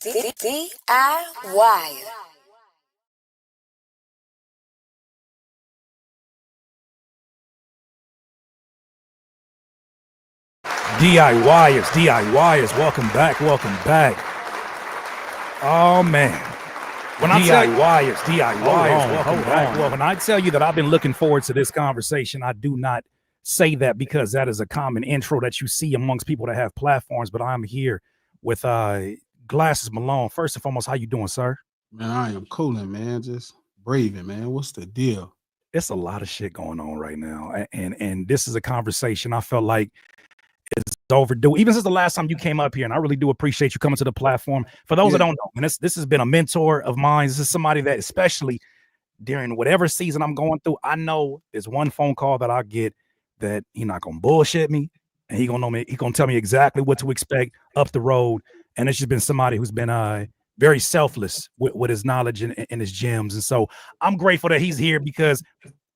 DIY. DIYers, welcome back. Oh man, when I When I tell you that I've been looking forward to this conversation, I do not say that because that is a common intro that you see amongst people that have platforms. But I'm here with Glasses Malone. First and foremost, how you doing, sir? Man, I am cooling, man. Just braving, man. What's the deal? It's a lot of shit going on right now, and this is a conversation I felt like it's overdue. Even since the last time you came up here, and I really do appreciate you coming to the platform. For those that don't know, and this has been a mentor of mine. This is somebody that, especially during whatever season I'm going through, I know there's one phone call that I get that he's not gonna bullshit me, and he gonna tell me exactly what to expect up the road. And it's just been somebody who's been very selfless with his knowledge and his gems. And so I'm grateful that he's here because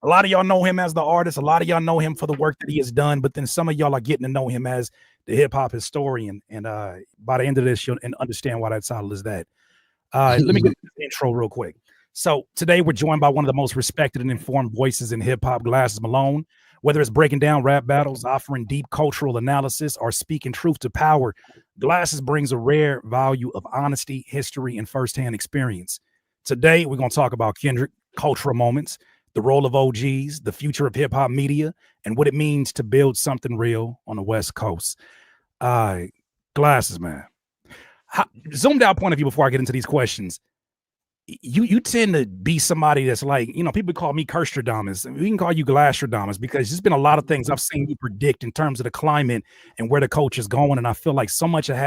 a lot of y'all know him as the artist. A lot of y'all know him for the work that he has done, but then some of y'all are getting to know him as the hip hop historian. And by the end of this, you'll understand why that title is that. Let me get the intro real quick. So today we're joined by one of the most respected and informed voices in hip hop, Glasses Malone. Whether it's breaking down rap battles, offering deep cultural analysis, or speaking truth to power, Glasses brings a rare value of honesty, history, and firsthand experience. Today we're going to talk about Kendrick, cultural moments, the role of OGs, the future of hip hop media, and what it means to build something real on the West Coast. Glasses, man. Zoomed out point of view before I get into these questions. You tend to be somebody that's like, people call me Kerstradamus. We can call you Glasstradamus because there's been a lot of things I've seen you predict in terms of the climate and where the coach is going. And I feel like so much of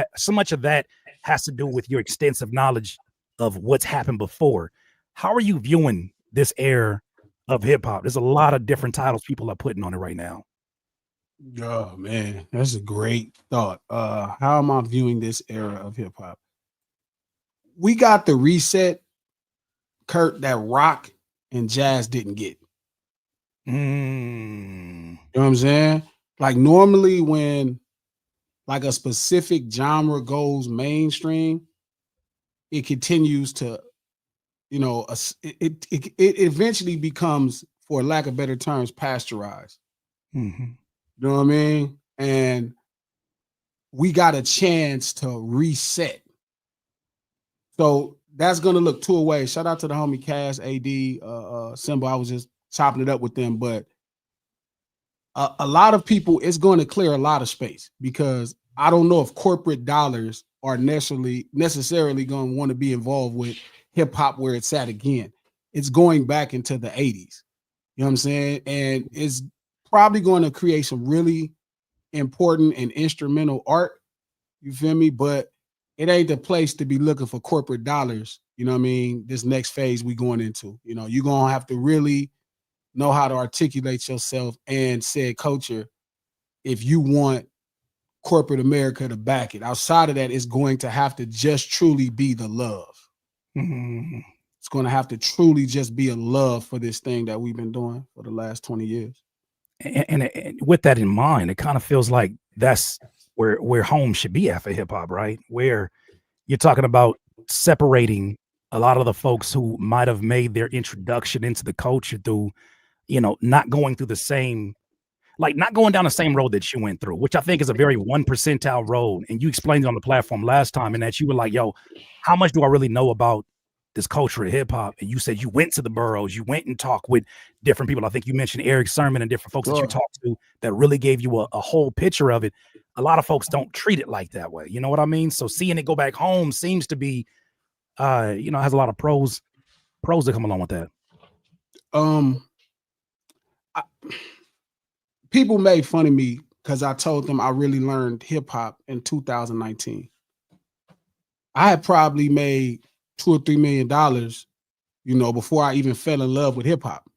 that has to do with your extensive knowledge of what's happened before. How are you viewing this era of hip hop? There's a lot of different titles people are putting on it right now. Oh man, that's a great thought. How am I viewing this era of hip hop? We got the reset, Kurt, that rock and jazz didn't get. You know what I'm saying? Like normally when like a specific genre goes mainstream, it continues to, it eventually becomes, for lack of better terms, pasteurized. You know what I mean? And we got a chance to reset. So that's gonna look two ways. Shout out to the homie Cash AD Symbol. I was just chopping it up with them, but a lot of people, it's going to clear a lot of space because I don't know if corporate dollars are necessarily going to want to be involved with hip hop where it's at again. It's going back into the 80s. You know what I'm saying? And it's probably going to create some really important and instrumental art. You feel me? But it ain't the place to be looking for corporate dollars. You know what I mean? This next phase we going into, you're going to have to really know how to articulate yourself and said culture if you want corporate America to back it. Outside of that, it's going to have to just truly be the love. It's going to have to truly just be a love for this thing that we've been doing for the last 20 years. And with that in mind, it kind of feels like that's where home should be at for hip hop, right? Where you're talking about separating a lot of the folks who might have made their introduction into the culture through, not going through the same, like not going down the same road that you went through, which I think is a very 1 percentile road. And you explained it on the platform last time, and that you were like, yo, how much do I really know about this culture of hip hop? And you said you went to the boroughs, you went and talked with different people. I think you mentioned Eric Sermon and different folks that you talked to that really gave you a whole picture of it. A lot of folks don't treat it like that way. You know what I mean? So seeing it go back home seems to be, has a lot of pros that come along with that. People made fun of me because I told them I really learned hip hop in 2019. I had probably made $2 or $3 million, before I even fell in love with hip hop.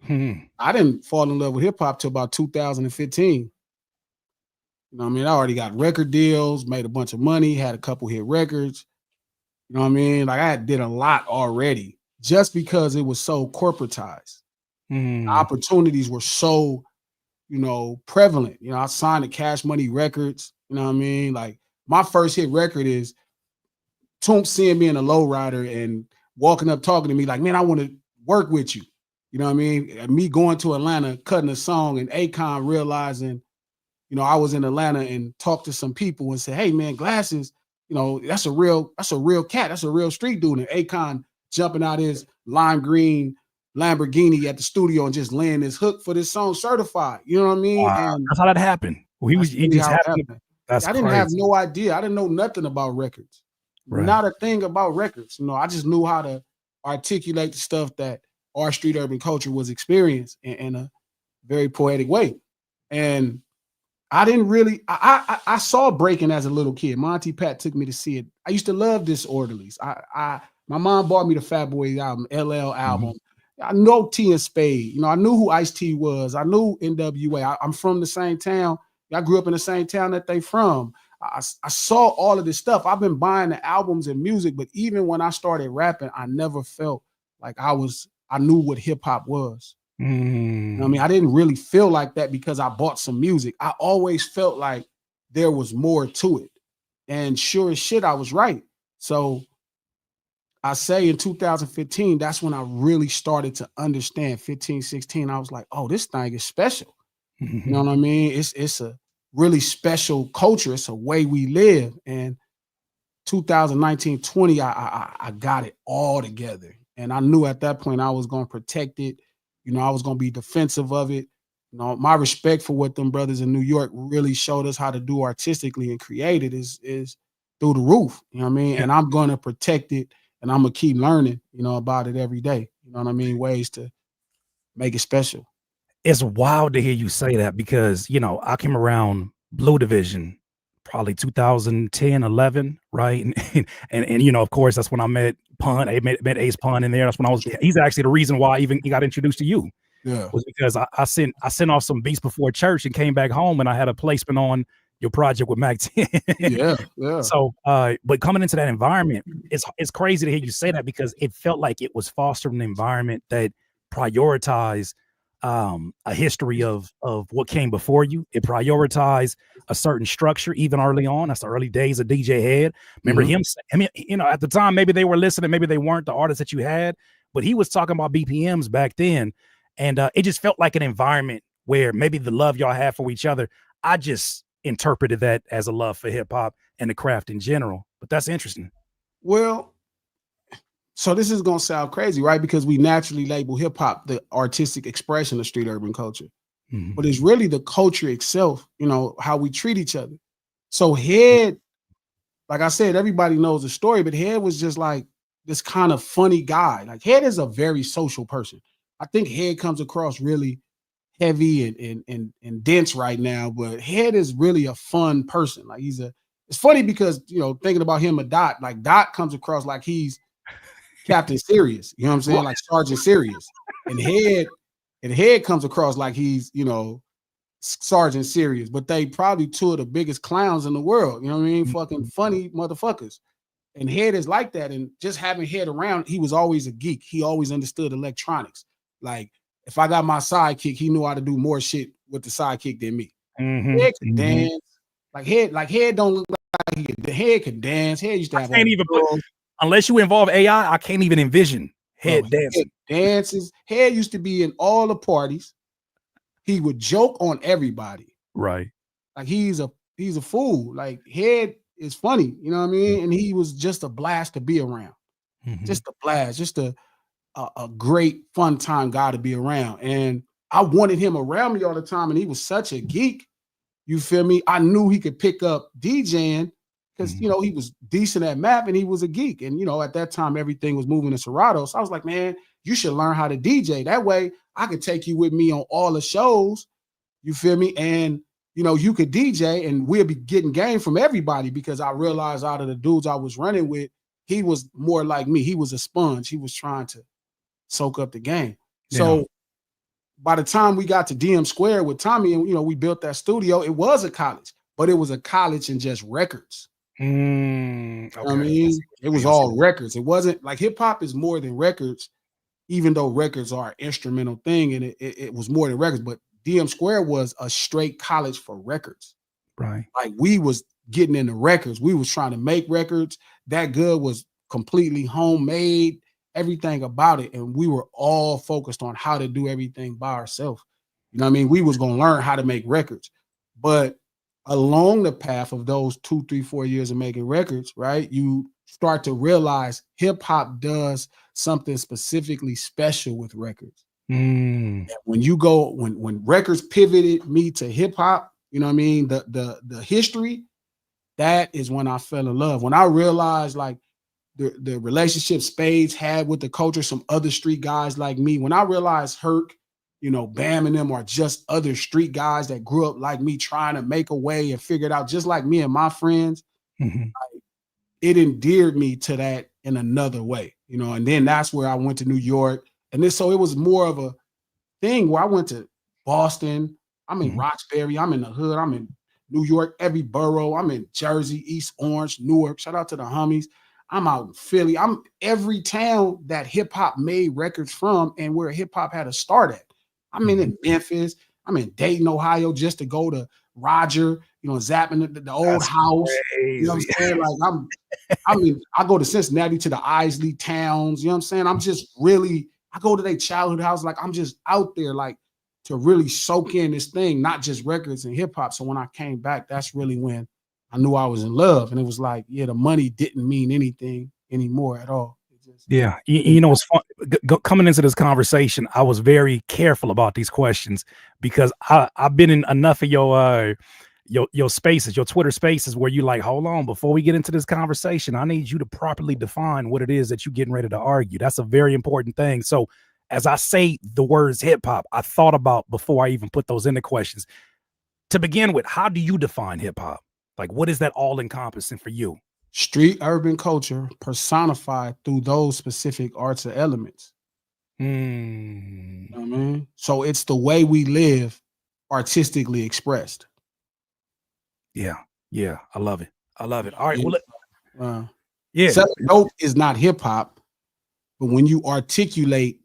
I didn't fall in love with hip hop till about 2015. You know what I mean? I already got record deals, made a bunch of money, had a couple hit records. You know what I mean? Like I did a lot already just because it was so corporatized. Opportunities were so, prevalent. I signed to Cash Money Records. You know what I mean? Like my first hit record is Toomp seeing me in a lowrider and walking up talking to me like, man, I want to work with you. You know what I mean? And me going to Atlanta, cutting a song, and Akon realizing, you know, I was in Atlanta and talked to some people and said, hey man, Glasses, you know, that's a real cat. That's a real street dude. And Akon jumping out his lime green Lamborghini at the studio and just laying his hook for this song Certified. You know what I mean? Wow, And that's how that happened. Well, he just happened. That's I didn't crazy. have no idea. I didn't know nothing about records. Right. Not a thing about records. You know, I just knew how to articulate the stuff that our street urban culture was experienced in a very poetic way. And I didn't really, I saw breaking as a little kid. Monty Pat took me to see it. I used to love Disorderlies. My mom bought me the Fat Boys album, LL album. I know T and Spade. You know, I knew who Ice-T was. I knew NWA. I'm from the same town. I grew up in the same town that they from. I saw all of this stuff. I've been buying the albums and music, but even when I started rapping, I never felt like I knew what hip hop was. You know what I mean? I didn't really feel like that because I bought some music. I always felt like there was more to it. And sure as shit, I was right. So I say in 2015, that's when I really started to understand. 15, 16, I was like, oh, this thing is special. You know what I mean? It's a really special culture. It's a way we live. And 2019, 20, I got it all together. And I knew at that point I was going to protect it. You know, I was going to be defensive of it. You know, my respect for what them brothers in New York really showed us how to do artistically and create it is through the roof. You know what I mean? Yeah. And I'm going to protect it, and I'm going to keep learning, you know, about it every day. You know what I mean? Ways to make it special. It's wild to hear you say that because, you know, I came around Blu Division probably 2010, 11, right? And you know, of course, that's when I met Pun. I met Ace Pun in there. That's when he's actually the reason why he got introduced to you. Yeah. Was because I sent off some beats before church and came back home and I had a placement on your project with Mac 10. Yeah. So, but coming into that environment, it's crazy to hear you say that because it felt like it was fostering an environment that prioritized a history of what came before you. It prioritized a certain structure even early on. That's the early days of DJ Head. Remember him? I mean, you know, at the time, maybe they were listening, maybe they weren't the artists that you had, but he was talking about BPMs back then. And it just felt like an environment where maybe the love y'all have for each other. I just interpreted that as a love for hip hop and the craft in general. But that's interesting. Well, so this is going to sound crazy, right? Because we naturally label hip hop the artistic expression of street urban culture. But it's really the culture itself, you know, how we treat each other. So Head, like I said, everybody knows the story, but Head was just like this kind of funny guy. Like Head is a very social person. I think Head comes across really heavy and dense right now, but Head is really a fun person. Like it's funny because, you know, thinking about him and Dot, like Dot comes across like he's Captain Serious, you know what I'm saying? Like Sergeant Serious. And Head comes across like he's, you know, Sergeant Serious, but they probably two of the biggest clowns in the world. You know what I mean? Fucking funny motherfuckers. And Head is like that. And just having Head around, he was always a geek. He always understood electronics. Like if I got my sidekick, he knew how to do more shit with the sidekick than me. Head could dance. Like Head don't look like the Head could dance. Head used to have unless you involve AI, I can't even envision Head dancing. Dances. Head used to be in all the parties. He would joke on everybody. Right. Like he's a fool. Like Head is funny, you know what I mean? And he was just a blast to be around. Just a blast, just a great fun time guy to be around. And I wanted him around me all the time, and he was such a geek. You feel me? I knew he could pick up DJing because, you know, he was decent at math and he was a geek. And, you know, at that time, everything was moving to Serato. So I was like, man, you should learn how to DJ. That way I could take you with me on all the shows. You feel me? And, you know, you could DJ and we'll be getting game from everybody because I realized out of the dudes I was running with, he was more like me. He was a sponge. He was trying to soak up the game. Yeah. So by the time we got to DM Square with Tommy and, you know, we built that studio, it was a college, but it was a college in just records. Okay. I mean, it was all records. It wasn't like hip hop is more than records, even though records are an instrumental thing and it was more than records, but DM Square was a straight college for records. Right. Like we was getting into records. We was trying to make records. That Good was completely homemade, everything about it. And we were all focused on how to do everything by ourselves. You know what I mean? We was going to learn how to make records. But along the path of those 2, 3, 4 years of making records, right, you start to realize hip hop does something specifically special with records. When records pivoted me to hip hop, you know what I mean? The history, that is when I fell in love. When I realized like the relationship Spades had with the culture, some other street guys like me. When I realized Herc, you know, Bam and them are just other street guys that grew up like me, trying to make a way and figure it out just like me and my friends. It endeared me to that in another way, you know. And then that's where I went to New York. And then so it was more of a thing where I went to Boston. I'm in Roxbury. I'm in the hood. I'm in New York, every borough. I'm in Jersey, East Orange, Newark. Shout out to the homies. I'm out in Philly. I'm every town that hip hop made records from and where hip hop had a start at. I'm in Memphis. I'm in Dayton, Ohio, just to go to Roger, you know, zapping the old house. Crazy. You know what I'm saying? Like I go to Cincinnati to the Isley towns. You know what I'm saying? I'm just really, I go to their childhood house. Like I'm just out there, like to really soak in this thing, not just records and hip hop. So when I came back, that's really when I knew I was in love. And it was like, yeah, the money didn't mean anything anymore at all. Yeah, you know, it's fun coming into this conversation. I was very careful about these questions because I've been in enough of your spaces, your Twitter spaces, where you like, hold on, before we get into this conversation, I need you to properly define what it is that you're getting ready to argue. That's a very important thing. So as I say the words hip hop, I thought about before I even put those in the questions. To begin with, how do you define hip hop? Like, what is that all encompassing for you? Street urban culture personified through those specific arts or elements. You know what I mean? So it's the way we live artistically expressed. Yeah. I love it. All right. Well, Selling dope is not hip hop, but when you articulate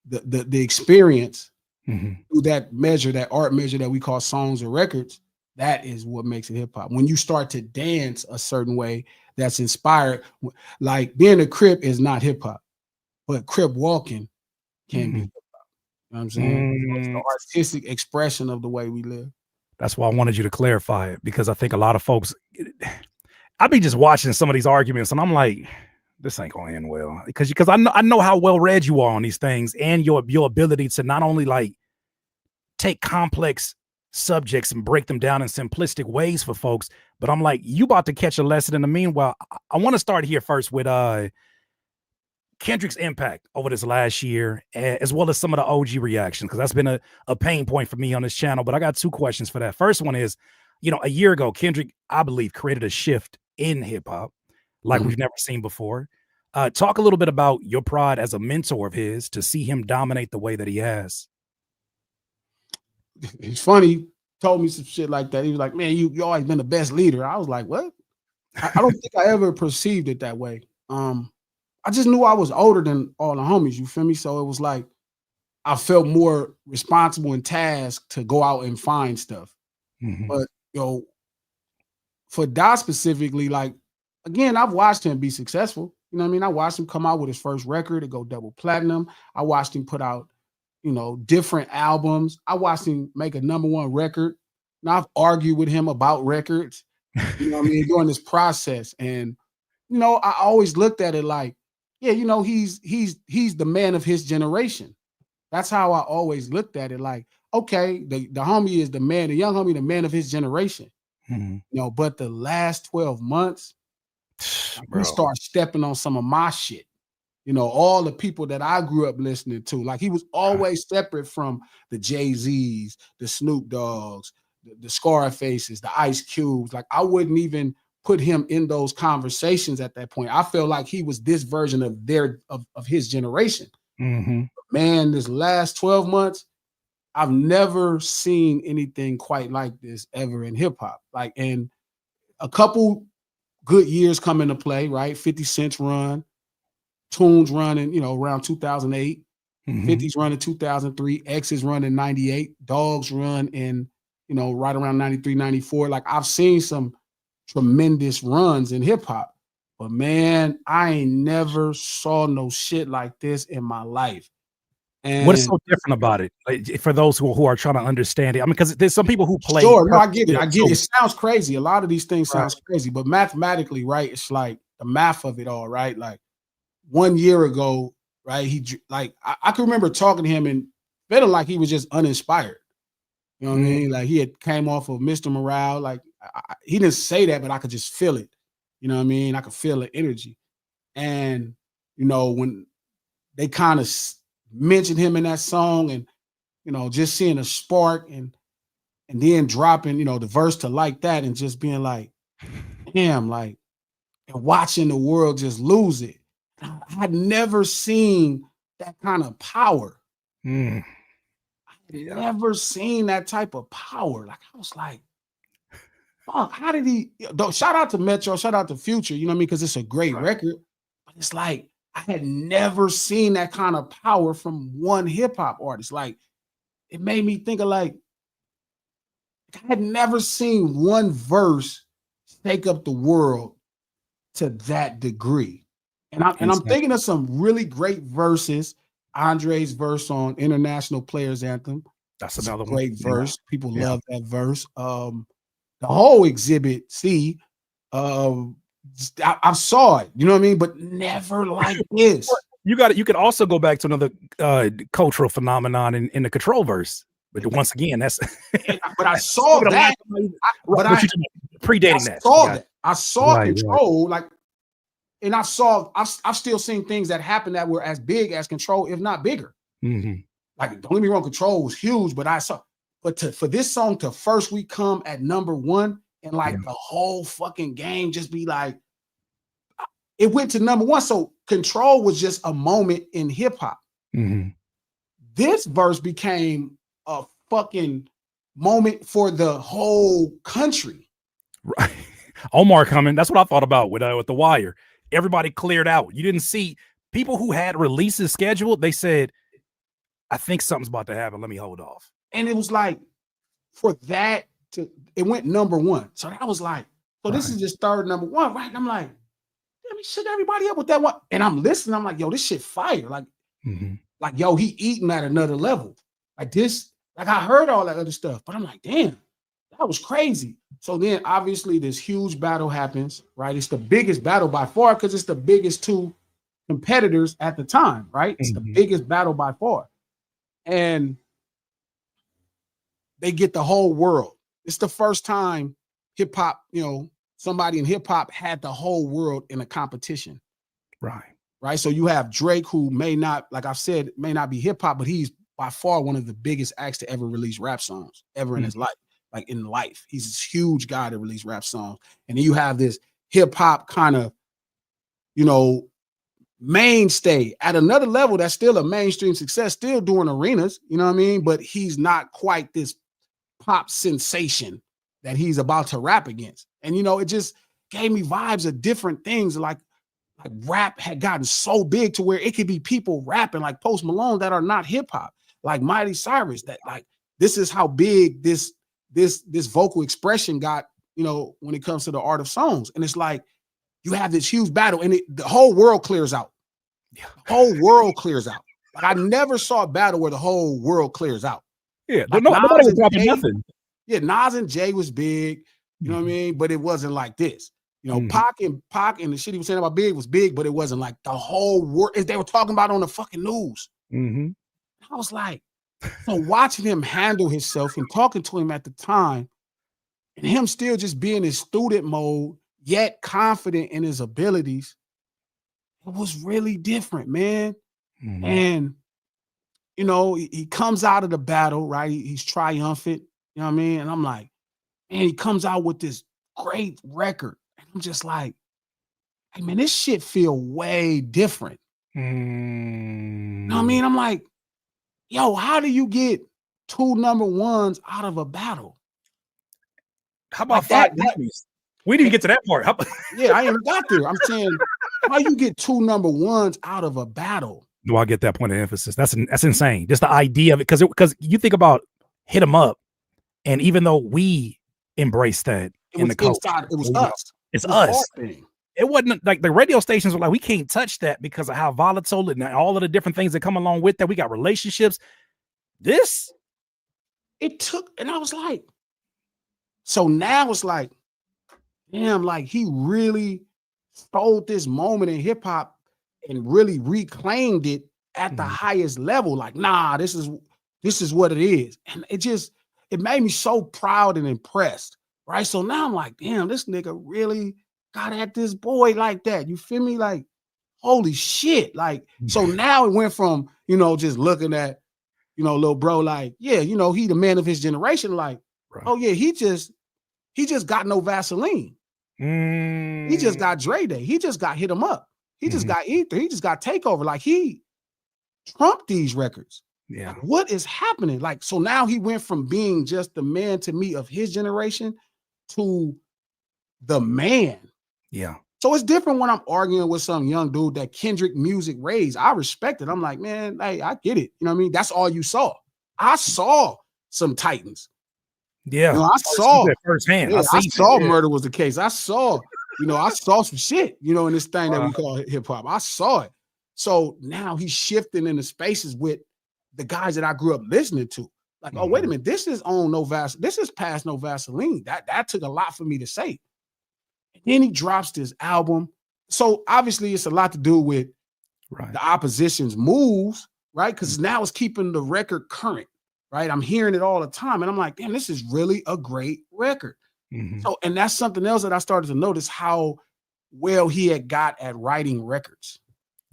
the experience through that measure, that art measure that we call songs or records, that is what makes it hip hop. When you start to dance a certain way that's inspired, like being a Crip is not hip hop, but Crip walking can be hip hop. You know what I'm saying? So it's the artistic expression of the way we live. That's why I wanted you to clarify it, because I think a lot of folks, I be just watching some of these arguments and I'm like, this ain't gonna end well, because I know how well read you are on these things and your ability to not only like take complex subjects and break them down in simplistic ways for folks, but I'm like, you about to catch a lesson. In the meanwhile, I want to start here first with Kendrick's impact over this last year, as well as some of the OG reactions, because that's been a pain point for me on this channel. But I got two questions for that. First one is, you know, a year ago, Kendrick, I believe, created a shift in hip hop like we've never seen before. Talk a little bit about your pride as a mentor of his to see him dominate the way that he has. It's funny. He told me some shit like that. He was like, man, you always been the best leader. I was like, what? I don't think I ever perceived it that way. I just knew I was older than all the homies, you feel me? So it was like, I felt more responsible and tasked to go out and find stuff. But, for Dot specifically, like, again, I've watched him be successful. You know what I mean? I watched him come out with his first record and go double platinum. I watched him put out, different albums. I watched him make a #1 record. Now I've argued with him about records, you know what I mean, during this process. And, I always looked at it like, yeah, he's the man of his generation. That's how I always looked at it. Like, okay, the homie is the man, the young homie, the man of his generation. But the last 12 months, we start stepping on some of my shit. All the people that I grew up listening to. Like, he was always separate from the Jay-Z's, the Snoop Doggs, the Scarfaces, the Ice Cubes. Like, I wouldn't even put him in those conversations at that point. I felt like he was this version of his generation. Man, this last 12 months, I've never seen anything quite like this ever in hip hop. Like, and a couple good years come into play, right? 50 Cent's run, Tunes running, around 2008, 50's running 2003, X's running 98, Dogs run in, right around 93, 94. Like, I've seen some tremendous runs in hip hop. But man, I ain't never saw no shit like this in my life. And what is so different about it? Like, for those who are trying to understand it, I mean, because there's some people who play. Sure, no, I get it. I get it. It sounds crazy. A lot of these things sounds crazy, but mathematically, right? It's like the math of it all, right? Like 1 year ago, right? I can remember talking to him and feeling like he was just uninspired. You know what I mean? Like he had came off of Mr. Morale. Like he didn't say that, but I could just feel it. You know what I mean? I could feel the energy. And, you know, when they kind of mentioned him in that song and, you know, just seeing a spark and then dropping, you know, the verse to like that and just being like, damn, like, and watching the world just lose it. I had never seen that kind of power. I had never seen that type of power. Like, I was like, fuck, how did he? Shout out to Metro, shout out to Future, you know what I mean? Because it's a great record. But it's like, I had never seen that kind of power from one hip hop artist. Like, it made me think of like, I had never seen one verse take up the world to that degree. And I'm thinking of some really great verses. Andre's verse on International Players Anthem. That's another great verse. People love that verse. The whole Exhibit C, I saw it, you know what I mean? But never like this. You could also go back to another cultural phenomenon in the Control verse. But once again, that's but I saw that. Predating that. I saw Control, like, and I've still seen things that happened that were as big as Control, if not bigger. Like, don't get me wrong, Control was huge, but for this song to first week come at #1 and like the whole fucking game just be like, it went to #1. So Control was just a moment in hip hop. This verse became a fucking moment for the whole country. Right. Omar coming. That's what I thought about with The Wire. Everybody cleared out. You didn't see people who had releases scheduled. They said, I think something's about to happen. Let me hold off. And it was like, for that it went #1. So that was like, so this is just third #1, right? And I'm like, damn, he shut everybody up with that one. And I'm listening. I'm like, yo, this shit fire. Like, like, yo, he eating at another level. Like this, like I heard all that other stuff, but I'm like, damn, that was crazy. So then obviously this huge battle happens, right? It's the biggest battle by far because it's the biggest two competitors at the time, right? It's the biggest battle by far. And they get the whole world. It's the first time hip hop, you know, somebody in hip hop had the whole world in a competition. Right. So you have Drake, who may not, like I've said, may not be hip hop, but he's by far one of the biggest acts to ever release rap songs ever in his life. Like in life, he's this huge guy to release rap songs. And then you have this hip hop kind of, you know, mainstay at another level that's still a mainstream success, still doing arenas, you know what I mean? But he's not quite this pop sensation that he's about to rap against. And, you know, it just gave me vibes of different things. Like rap had gotten so big to where it could be people rapping like Post Malone that are not hip hop, like Miley Cyrus, that like, this is how big this vocal expression got, you know, when it comes to the art of songs. And it's like, you have this huge battle and the whole world clears out. The whole world clears out. Like I never saw a battle where the whole world clears out. Yeah, like nobody was dropping nothing. Yeah, Nas and Jay was big, you know what I mean? But it wasn't like this. You know, Pac and the shit he was saying about Big was big, but it wasn't like the whole world, as they were talking about on the fucking news. I was like, so watching him handle himself and talking to him at the time, and him still just being in student mode, yet confident in his abilities, it was really different, man. And, you know, he comes out of the battle, right? He's triumphant, you know what I mean? And I'm like, man, he comes out with this great record. And I'm just like, hey, man, this shit feel way different. You know what I mean? I'm like, yo, how do you get 2 #1s out of a battle? How about like that? We didn't get to that part. Yeah, I ain't got there. I'm saying, how you get 2 #1s out of a battle? No, I get that point of emphasis. That's insane. Just the idea of it, because you think about Hit 'Em Up, and even though we embrace that, It was inside. It was us. It's us. It wasn't like the radio stations were like, we can't touch that because of how volatile and all of the different things that come along with that. We got relationships. It took, and I was like, so now it's like, damn, like he really stole this moment in hip hop and really reclaimed it at the highest level. Like, nah, this is what it is. And it made me so proud and impressed. Right. So now I'm like, damn, this nigga really got at this boy like that. You feel me? Like, holy shit. Like, so now it went from, just looking at, little bro, like, yeah, he the man of his generation. Like, oh yeah, he just got no Vaseline. He just got Dre Day. He just got Hit 'Em Up. He just got Ether. He just got Takeover. Like, he trumped these records. Yeah. Like, what is happening? Like, so now he went from being just the man to me of his generation to the man. Yeah. So it's different when I'm arguing with some young dude that Kendrick music raised. I respect it. I'm like, man, hey, I get it. You know what I mean? That's all you saw. I saw some Titans. Yeah. I saw it firsthand. Yeah, I saw Murder Was the Case. I saw, I saw some shit, in this thing that we call hip hop. I saw it. So now he's shifting into spaces with the guys that I grew up listening to. Like, oh, wait a minute, this is on No Vaseline. This is past No Vaseline. That took a lot for me to say. And then he drops this album. So obviously it's a lot to do with the opposition's moves, right? Because now it's keeping the record current, right? I'm hearing it all the time. And I'm like, damn, this is really a great record. So, and that's something else that I started to notice how well he had got at writing records.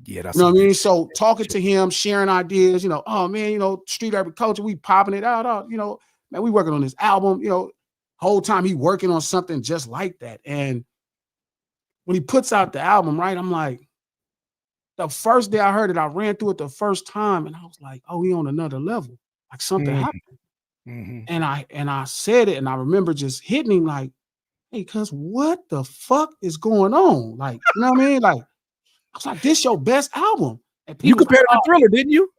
Yeah, that's what I mean. So talking to him, sharing ideas, oh man, street urban culture, we popping it out, man, we working on this album, whole time he working on something just like that. And when he puts out the album, right, I'm like, the first day I heard it, I ran through it the first time, and I was like, oh, he on another level, like something happened. And I said it, and I remember just hitting him like, hey, cuz what the fuck is going on? Like, you know what I mean? Like, I was like, this your best album. And you compared it to Thriller, didn't you?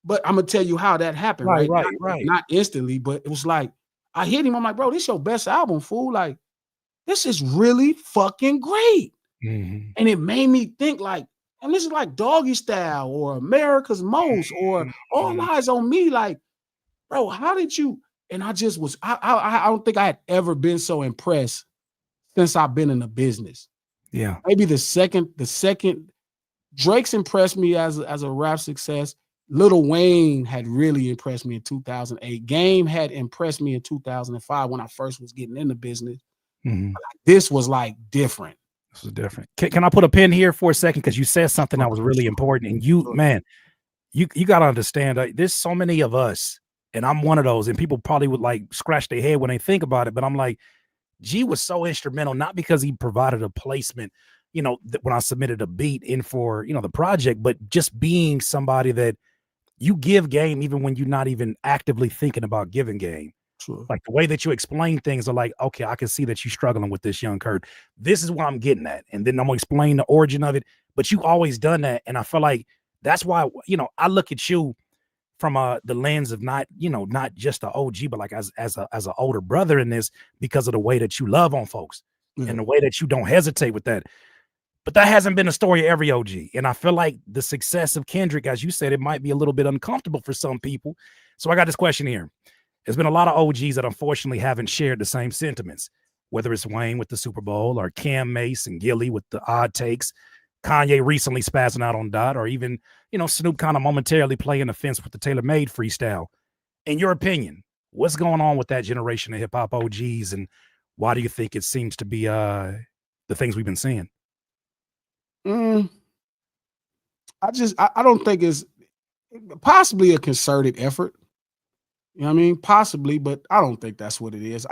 But I'm gonna tell you how that happened, right? Right. Not instantly, but it was like, I hit him. I'm like, bro, this your best album, fool. Like, this is really fucking great. And it made me think like, and this is like Doggy Style or America's Most or All Eyes on Me. Like, bro, how did you? And I just was, I don't think I had ever been so impressed since I've been in the business. Yeah. Maybe the second, Drake's impressed me as a rap success. Lil Wayne had really impressed me in 2008. Game had impressed me in 2005 when I first was getting in the business. This was like different. This is different. Can I put a pin here for a second? Because you said something that was really important. And you got to understand, there's so many of us, and I'm one of those, and people probably would like scratch their head when they think about it. But I'm like, G was so instrumental, not because he provided a placement, when I submitted a beat in for, the project, but just being somebody that you give game even when you're not even actively thinking about giving game. Sure. Like the way that you explain things are like, okay, I can see that you're struggling with this, young Kurt. This is what I'm getting at. And then I'm gonna explain the origin of it. But you always done that. And I feel like that's why, I look at you from the lens of not just the OG, but like as an older brother in this, because of the way that you love on folks and the way that you don't hesitate with that. But that hasn't been a story of every OG. And I feel like the success of Kendrick, as you said, it might be a little bit uncomfortable for some people. So I got this question here. There's been a lot of OGs that unfortunately haven't shared the same sentiments, whether it's Wayne with the Super Bowl or Cam Mace and Gilly with the odd takes, Kanye recently spazzing out on Dot, or even, Snoop kind of momentarily playing the fence with the tailor-made freestyle. In your opinion, what's going on with that generation of hip-hop OGs, and why do you think it seems to be the things we've been seeing? I don't think it's possibly a concerted effort. You know what I mean? Possibly, but I don't think that's what it is.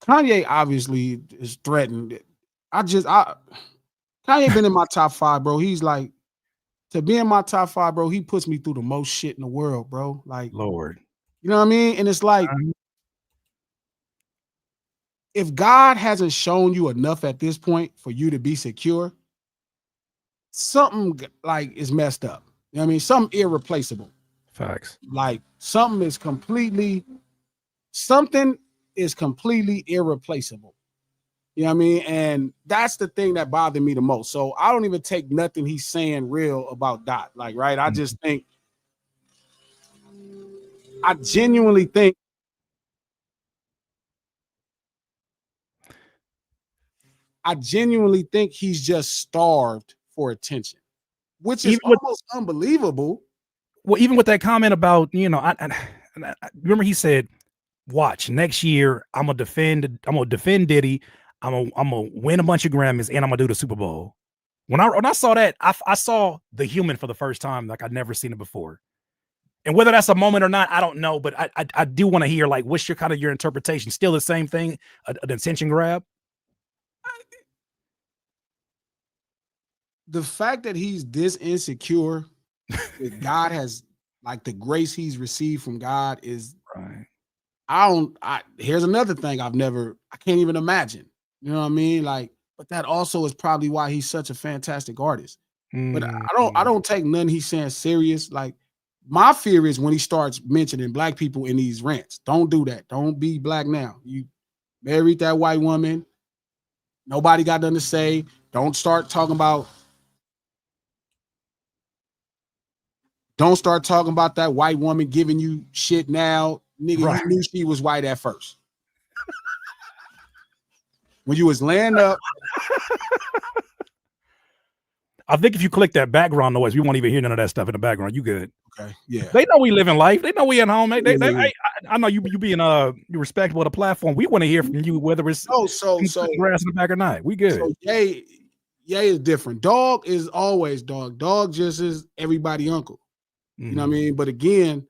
Kanye obviously is threatened. Kanye been in my top 5, bro. He's like, to be in my top 5, bro, he puts me through the most shit in the world, bro. Like, Lord. You know what I mean? And it's like, if God hasn't shown you enough at this point for you to be secure, something like is messed up. You know what I mean? Something irreplaceable. Facts. Like something is completely irreplaceable. You know what I mean? And that's the thing that bothered me the most. So I don't even take nothing he's saying real about Dot. Like, right? I just think, I genuinely think he's just starved for attention, which is almost unbelievable. Well, even with that comment about, you know, I remember he said, watch next year, I'm gonna defend Diddy, I'm gonna win a bunch of Grammys, and I'm gonna do the Super Bowl. When I saw that, I saw the human for the first time, like I'd never seen it before. And whether that's a moment or not, I don't know, but I do want to hear, like, what's your kind of your interpretation? Still the same thing, an attention grab? The fact that he's this insecure, that God has, like, the grace he's received from God is right. Here's another thing I can't even imagine. You know what I mean? Like, but that also is probably why he's such a fantastic artist. But I don't take none he's saying serious. Like, my fear is when he starts mentioning black people in these rants. Don't do that. Don't be black now. You married that white woman. Nobody got nothing to say. Don't start talking about that white woman giving you shit now. Nigga, right. You knew she was white at first. When you was laying up. I think if you click that background noise, we won't even hear none of that stuff in the background. You good? Okay, yeah. They know we live in life. They know we at home. I know you being you respectable of the platform. We want to hear from you, whether it's so grass in the back or not. We good. So Ye is different. Dog is always dog. Dog just is everybody uncle. You know what I mean? But again,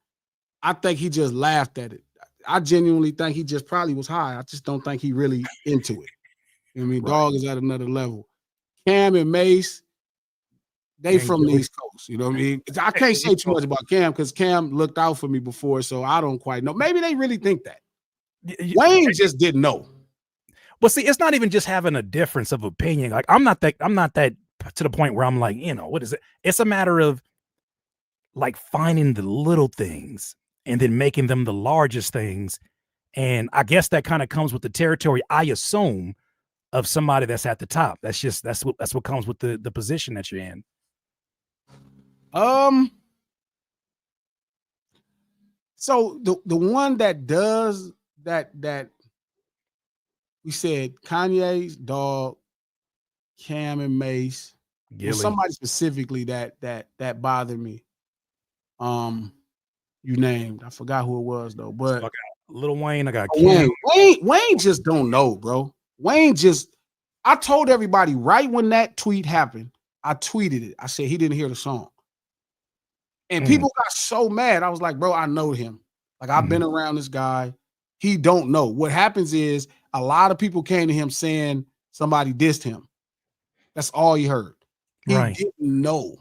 I think he just laughed at it. I genuinely think he just probably was high. I just don't think he really into it. You know what I mean? Right. Dog is at another level. Cam and Mace, they from the East Coast. You know what I mean? I can't say too much about Cam because Cam looked out for me before, so I don't quite know. Maybe they really think that. Wayne just didn't know. Well, see, it's not even just having a difference of opinion. Like, I'm not that to the point where I'm like, you know, what is it? It's a matter of, like, finding the little things and then making them the largest things. And I guess that kind of comes with the territory, I assume, of somebody that's at the top. That's what comes with the position that you're in. So the one that does that we said Kanye's Dog, Cam and Mace, somebody specifically that bothered me. You named. I forgot who it was though, but so I got Lil Wayne. I got Wayne. Wayne just don't know, bro. Wayne just. I told everybody right when that tweet happened. I tweeted it. I said he didn't hear the song, and people got so mad. I was like, bro, I know him. Like, I've been around this guy. He don't know. What happens is a lot of people came to him saying somebody dissed him. That's all he heard. He didn't know.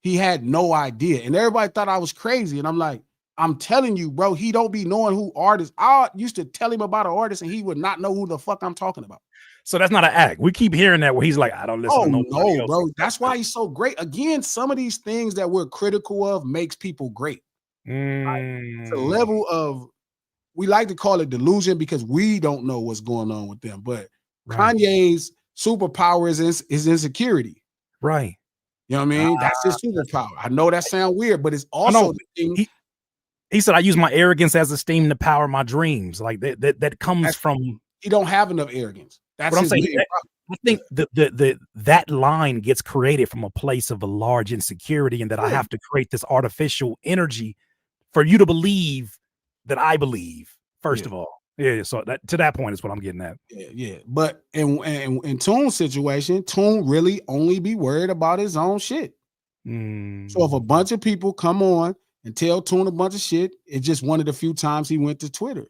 He had no idea. And everybody thought I was crazy. And I'm like, I'm telling you, bro, he don't be knowing who artists. I used to tell him about an artist and he would not know who the fuck I'm talking about. So that's not an act. We keep hearing that where he's like, I don't listen to nobody else. Bro. That's why he's so great. Again, some of these things that we're critical of makes people great. It's a level of, we like to call it delusion because we don't know what's going on with them. But Kanye's superpower is insecurity. Right. You know what I mean? That's his superpower. I know that sounds weird, but it's also the thing. He said, I use my arrogance as a steam to power my dreams. Like that comes from. He don't have enough arrogance. That's what I'm saying. I think that line gets created from a place of a large insecurity, and that I have to create this artificial energy for you to believe that I believe. First of all, So that to that point is what I'm getting at. Yeah. But in Toon's situation, Toon really only be worried about his own shit. So if a bunch of people come on and tell Toon a bunch of shit, it's just one of the few times he went to Twitter.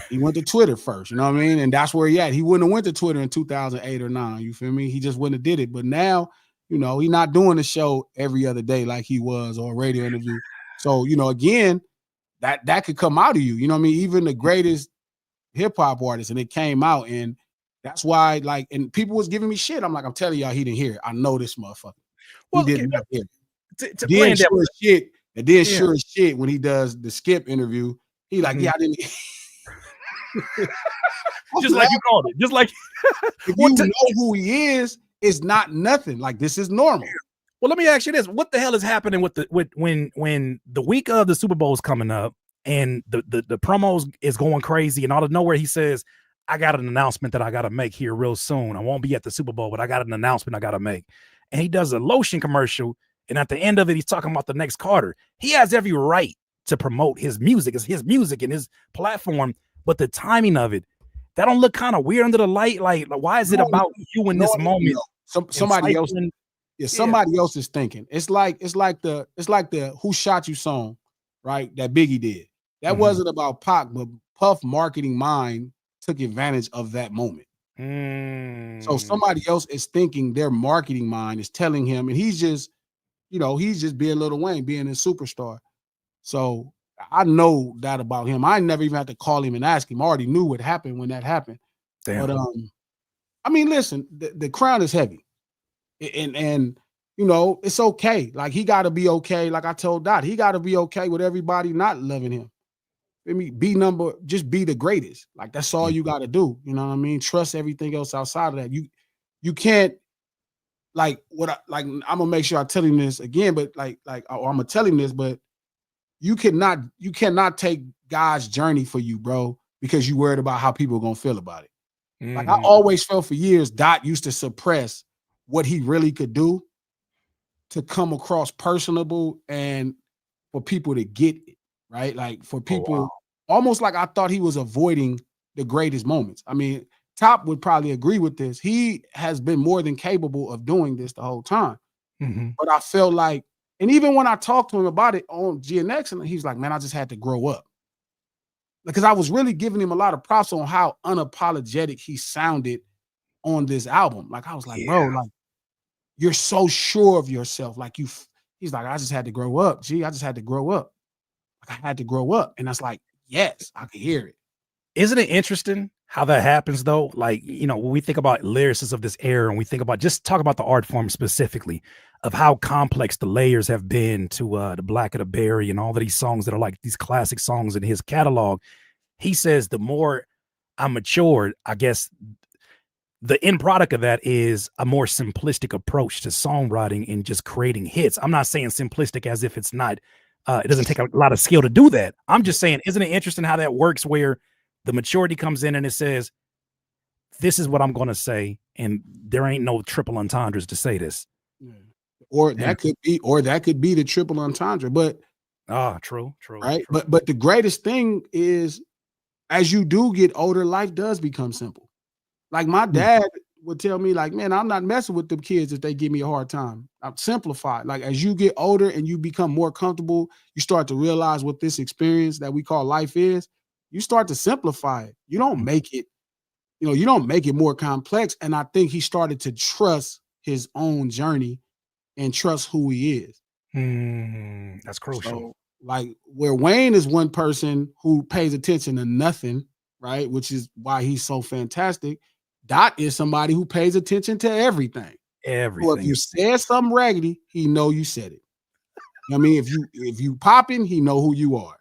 He went to Twitter first, you know what I mean? And that's where he at. He wouldn't have went to Twitter in 2008 or 9, you feel me? He just wouldn't have did it. But now, you know, he's not doing the show every other day like he was, or a radio interview. So, you know, again, that could come out of you. You know what I mean? Even the greatest hip hop artists, and it came out, and that's why, like, and people was giving me shit. I'm like, I'm telling y'all, he didn't hear it. I know this motherfucker. He didn't hear it. Then sure as shit when he does the Skip interview, he like, I didn't. Just like you called it. Just like if you know who he is, it's not nothing. Like this is normal. Well, let me ask you this: what the hell is happening with when the week of the Super Bowl is coming up and the promos is going crazy, and out of nowhere he says, "I got an announcement that I got to make here real soon. I won't be at the Super Bowl, but I got an announcement I got to make." And he does a lotion commercial, and at the end of it, he's talking about the next Carter. He has every right to promote his music. It's his music and his platform, but the timing of it, that don't look kind of weird under the light. Like why is it about you in this moment? Somebody else. Yeah, somebody else is thinking. It's like the Who Shot You song, right? That Biggie did. That wasn't about Pac, but Puff marketing mind took advantage of that moment. So somebody else is thinking their marketing mind is telling him, and he's just being Lil Wayne, being a superstar. So I know that about him. I never even had to call him and ask him. I already knew what happened when that happened. Damn. But I mean, listen, the crown is heavy. And it's okay. Like he got to be okay. Like I told Dot, he got to be okay with everybody not loving him. I mean, just be the greatest. Like that's all you got to do. You know what I mean? Trust everything else outside of that. You can't I'm gonna make sure I tell him this again, but I'm gonna tell him this, but you cannot take God's journey for you, bro, because you worried about how people are gonna feel about it. Like I always felt for years, Dot used to suppress what he really could do to come across personable and for people to get it, right? Like for people, almost like I thought he was avoiding the greatest moments. I mean, Top would probably agree with this. He has been more than capable of doing this the whole time. But I felt like, and even when I talked to him about it on GNX, and he's like, man, I just had to grow up. Because I was really giving him a lot of props on how unapologetic he sounded on this album. Like I was like, bro, like you're so sure of yourself. Like he's like, I just had to grow up. I just had to grow up. Like I had to grow up. And that's like, yes, I can hear it. Isn't it interesting how that happens though? Like, when we think about lyricists of this era and we think about just talk about the art form specifically of how complex the layers have been to the Black of the Berry and all of these songs that are like these classic songs in his catalog. He says the more I matured, I guess the end product of that is a more simplistic approach to songwriting and just creating hits. I'm not saying simplistic as if it's not, it doesn't take a lot of skill to do that. I'm just saying, isn't it interesting how that works where the maturity comes in and it says, this is what I'm going to say. And there ain't no triple entendres to say this. Or that could be the triple entendre, but true. Right. True. But the greatest thing is as you do get older, life does become simple. Like my dad would tell me, like, man, I'm not messing with them kids if they give me a hard time. I'm simplified. Like as you get older and you become more comfortable, you start to realize what this experience that we call life is. You start to simplify it. You don't make it, you don't make it more complex. And I think he started to trust his own journey and trust who he is. That's crucial. So, like where Wayne is one person who pays attention to nothing, right? Which is why he's so fantastic. Dot is somebody who pays attention to everything. So if you said something raggedy, he know you said it. I mean, if you popping, he know who you are.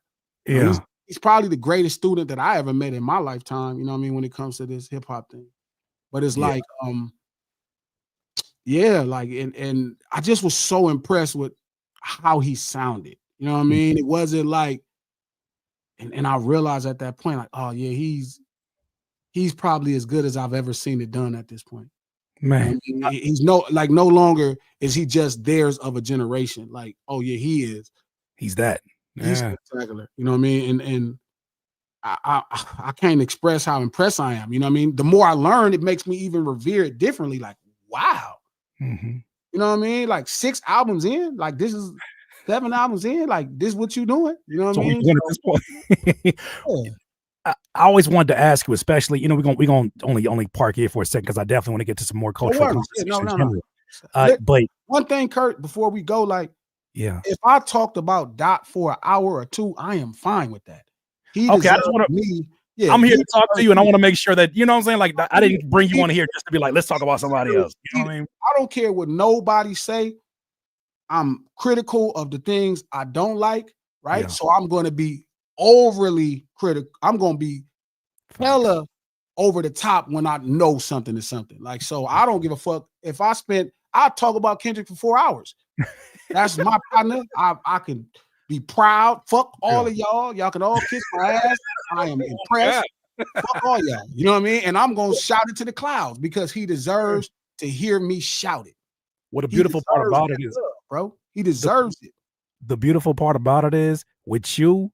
Yeah. He's probably the greatest student that I ever met in my lifetime, you know what I mean, when it comes to this hip hop thing. But it's like, and I just was so impressed with how he sounded. You know what I mean? It wasn't like, and I realized at that point, like, oh yeah, he's probably as good as I've ever seen it done at this point. Man, you know I mean? He's no longer is he just theirs of a generation. Like, oh yeah, he is. He's that. Yeah. He's spectacular. You know what I mean? And I can't express how impressed I am. You know what I mean? The more I learn, it makes me even revere it differently. Like, wow. You know what I mean? Like 6 albums in, like this is 7 albums in, like this is what you doing. You know what I mean? At this point. I always wanted to ask you, especially, we're gonna only park here for a second because I definitely want to get to some more cultural conversation. No. But one thing, Kurt, before we go, like, if I talked about Dot for an hour or two, I am fine with that. I just want to. I'm here to talk to you, and I want to make sure that, you know what I'm saying? Like, I didn't bring you on here just to be like, let's talk about somebody else. You know what I mean? I don't care what nobody say. I'm critical of the things I don't like, right? Yeah. So I'm going to be overly critical. I'm going to be hella over the top when I know something is something. Like, so I don't give a fuck if I talk about Kendrick for 4 hours. That's my partner. I can be proud. Fuck all of y'all. Y'all can all kiss my ass. I am impressed. Fuck all y'all. You know what I mean? And I'm gonna shout it to the clouds because he deserves to hear me shout it. What a beautiful part about it is, bro, he deserves it. The beautiful part about it is, with you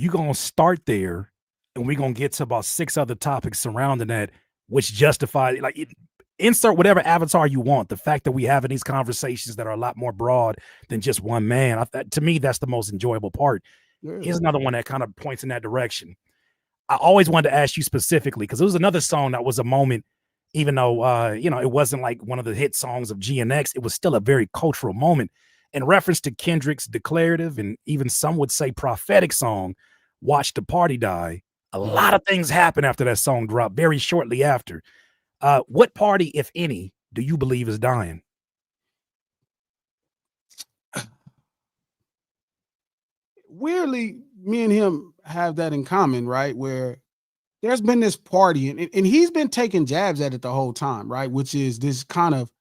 gonna start there, and we're gonna get to about 6 other topics surrounding that, which justify, like, insert whatever avatar you want. The fact that we having these conversations that are a lot more broad than just one man, to me, that's the most enjoyable part. Here's another one that kind of points in that direction. I always wanted to ask you specifically, because it was another song that was a moment, even though it wasn't like one of the hit songs of GNX, it was still a very cultural moment. In reference to Kendrick's declarative and even some would say prophetic song, Watch the Party Die, a lot of things happened after that song dropped, very shortly after. What party, if any, do you believe is dying? Weirdly, me and him have that in common, right? Where there's been this party, and he's been taking jabs at it the whole time, right? Which is this kind of,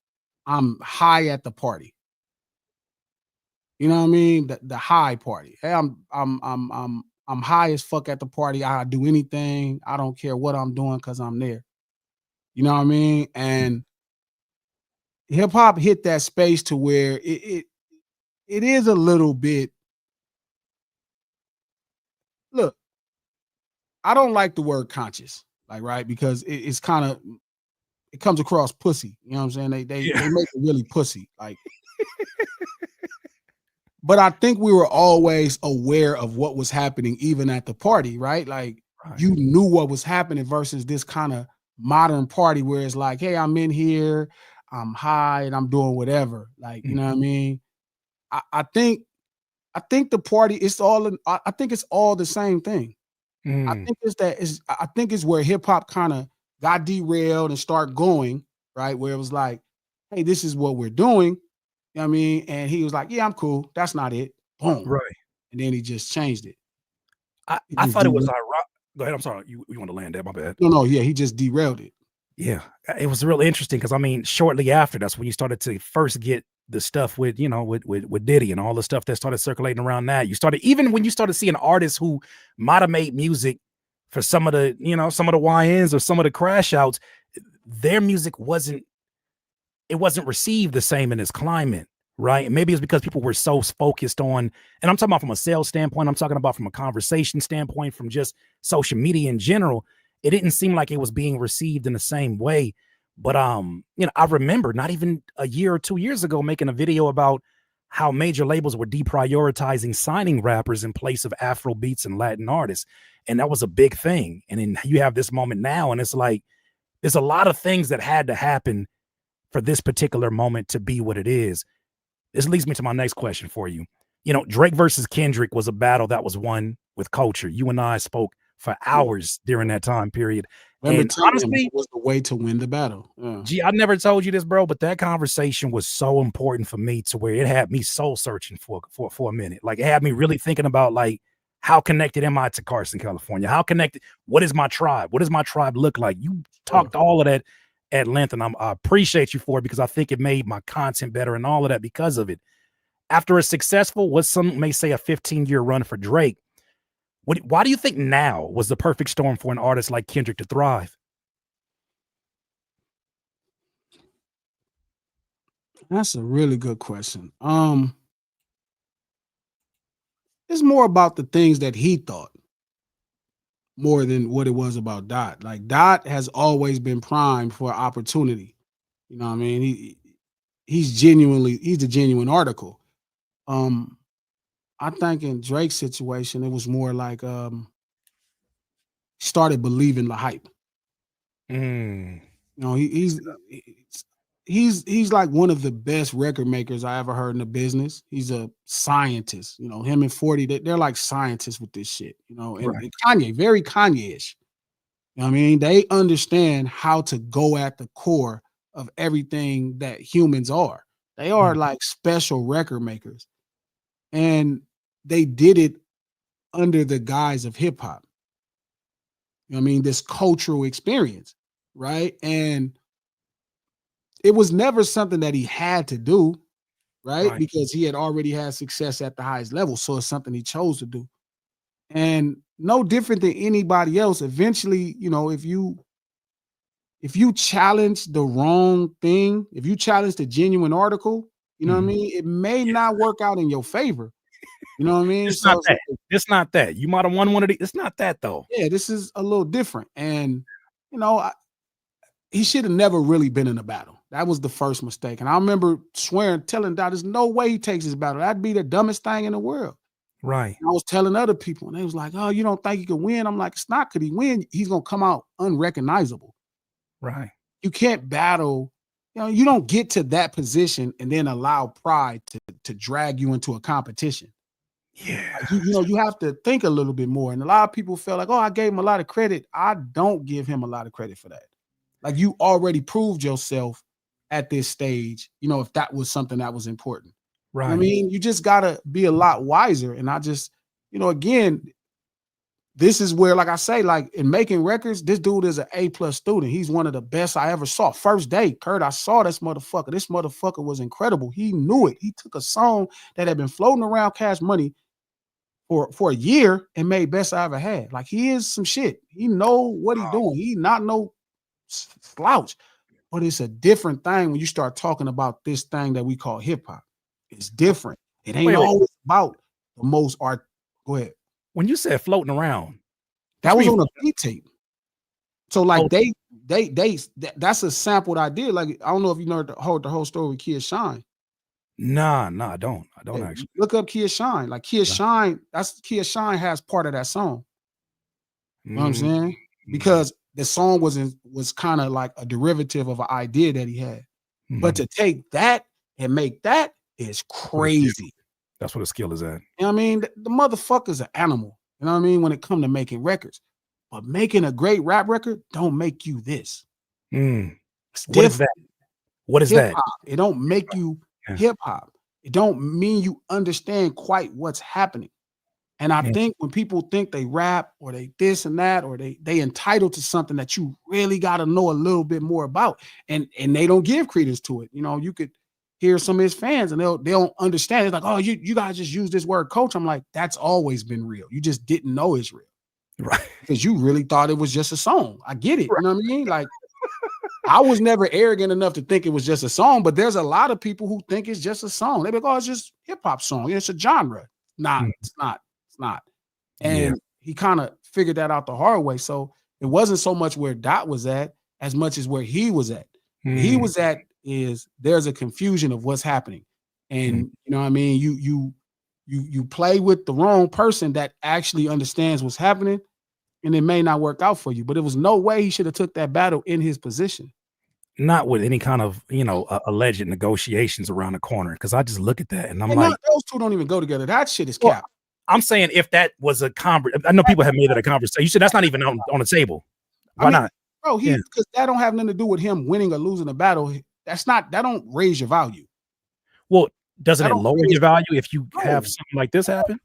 I'm high at the party. You know what I mean? The high party. Hey, I'm high as fuck at the party. I do anything. I don't care what I'm doing because I'm there. You know what I mean? And hip hop hit that space to where it is a little bit. Look, I don't like the word conscious, like, right? Because it's kind of, it comes across pussy. You know what I'm saying? They make it really pussy. Like, but I think we were always aware of what was happening, even at the party, right? Like, you knew what was happening versus this kind of modern party where it's like, hey, I'm in here, I'm high, and I'm doing whatever. Like, you know what I mean? I think the party, I think it's all the same thing. I think it's where hip hop kind of got derailed and start going, right? Where it was like, hey, this is what we're doing. You know what I mean? And he was like, yeah, I'm cool. That's not it. Boom. Right. And then he just changed it. I thought it was ironic. Go ahead. I'm sorry. You want to land that? My bad. No. Yeah, he just derailed it. Yeah. It was really interesting because, I mean, shortly after, that's when you started to first get the stuff with, with Diddy and all the stuff that started circulating around that. You started, even when you started seeing artists who might have made music for some of the, some of the YNs or some of the crash outs, their music wasn't received the same in this climate, right? And maybe it's because people were so focused on, and I'm talking about from a sales standpoint, I'm talking about from a conversation standpoint, from just social media in general, it didn't seem like it was being received in the same way. But I remember not even a year or 2 years ago making a video about how major labels were deprioritizing signing rappers in place of Afro beats and Latin artists. And that was a big thing. And then you have this moment now, and it's like, there's a lot of things that had to happen for this particular moment to be what it is. This leads me to my next question for you. Drake versus Kendrick was a battle that was won with culture. You and I spoke for hours during that time period. And honestly, was the way to win the battle. Yeah. Gee, I never told you this, bro, but that conversation was so important for me to where it had me soul searching for a minute. Like, it had me really thinking about, like, how connected am I to Carson, California? How connected? What is my tribe? What does my tribe look like? You talked all of that at length, and I appreciate you for it because I think it made my content better and all of that because of it. After a successful, what some may say a 15-year run for Drake, why do you think now was the perfect storm for an artist like Kendrick to thrive? That's a really good question. It's more about the things that he thought more than what it was about Dot. Like, Dot has always been primed for opportunity. You know what I mean? He's the genuine article. I think in Drake's situation, it was more like started believing the hype. He's like one of the best record makers I ever heard in the business. He's a scientist. Him and 40, they're like scientists with this shit. And Kanye, very Kanye-ish. You know what I mean? They understand how to go at the core of everything that humans are. They are like special record makers. And they did it under the guise of hip hop. You know what I mean? This cultural experience, right? And it was never something that he had to do, right? Because he had already had success at the highest level. So it's something he chose to do. And no different than anybody else. Eventually, you know, if you challenge the wrong thing, if you challenge the genuine article, you know what I mean? It may not work out in your favor. You know what I mean? It's not that. It's not that. You might have won one of these. It's not that though. Yeah, this is a little different. And you know, he should have never really been in a battle. That was the first mistake. And I remember telling Doc, there's no way he takes this battle. That'd be the dumbest thing in the world. Right. And I was telling other people, and they was like, "Oh, you don't think he can win?" I'm like, "It's not. Could he win? He's gonna come out unrecognizable." Right. You can't battle. You know, you don't get to that position and then allow pride to drag you into a competition. Yeah. Like, you know, you have to think a little bit more. And a lot of people feel like, "Oh, I gave him a lot of credit." I don't give him a lot of credit for that. Like, you already proved yourself at this stage, you know, if that was something that was important. Right. You know what I mean, you just gotta be a lot wiser. And I just, you know, again, this is where, like I say, like in making records, this dude is an A+ student. He's one of the best I ever saw. First day, Kurt, I saw this motherfucker. This motherfucker was incredible. He knew it. He took a song that had been floating around Cash Money for a year and made best I ever had. Like, he is some shit. He know what he doing. He not no slouch. But it's a different thing when you start talking about this thing that we call hip hop. It's different. It ain't always about the most art. Go ahead. When you said floating around, that was on a beat tape. So like that's a sample that I did. Like, I don't know if you know the whole story with Kia Shine. Nah, I don't actually. Look up Kia Shine. Like Kia Shine, Kia Shine has part of that song. You know what I'm saying? Because the song was kind of like a derivative of an idea that he had. But to take that and make that is crazy. That's what a skill is at. You know what I mean? The motherfucker's an animal. You know what I mean? When it comes to making records. But making a great rap record don't make you this. It's what is that? What is that? It don't make you hip hop. It don't mean you understand quite what's happening. And I think when people think they rap or they this and that, or they entitled to something that you really got to know a little bit more about, and they don't give credence to it. You know, you could hear some of his fans and they don't understand. It's like, "Oh, you guys just use this word coach." I'm like, that's always been real. You just didn't know it's real. Right. Because you really thought it was just a song. I get it. Right. You know what I mean? Like, I was never arrogant enough to think it was just a song, but there's a lot of people who think it's just a song. They be like, "Oh, it's just hip hop song. It's a genre." Nah, it's not. It's not. And he kind of figured that out the hard way. So it wasn't so much where Dot was at as much as where he was at. Where he was at is there's a confusion of what's happening. And you know what I mean? You play with the wrong person that actually understands what's happening, and it may not work out for you. But it was no way he should have took that battle in his position. Not with any kind of, you know, alleged negotiations around the corner. Because I just look at that and I'm like, those two don't even go together. That shit is cap. I'm saying if that was a conversation, I know people have made that a conversation. You said that's not even on the table. Why not? Bro, because that don't have nothing to do with him winning or losing a battle. That don't raise your value. Well, doesn't it lower your value if you have something like this happen?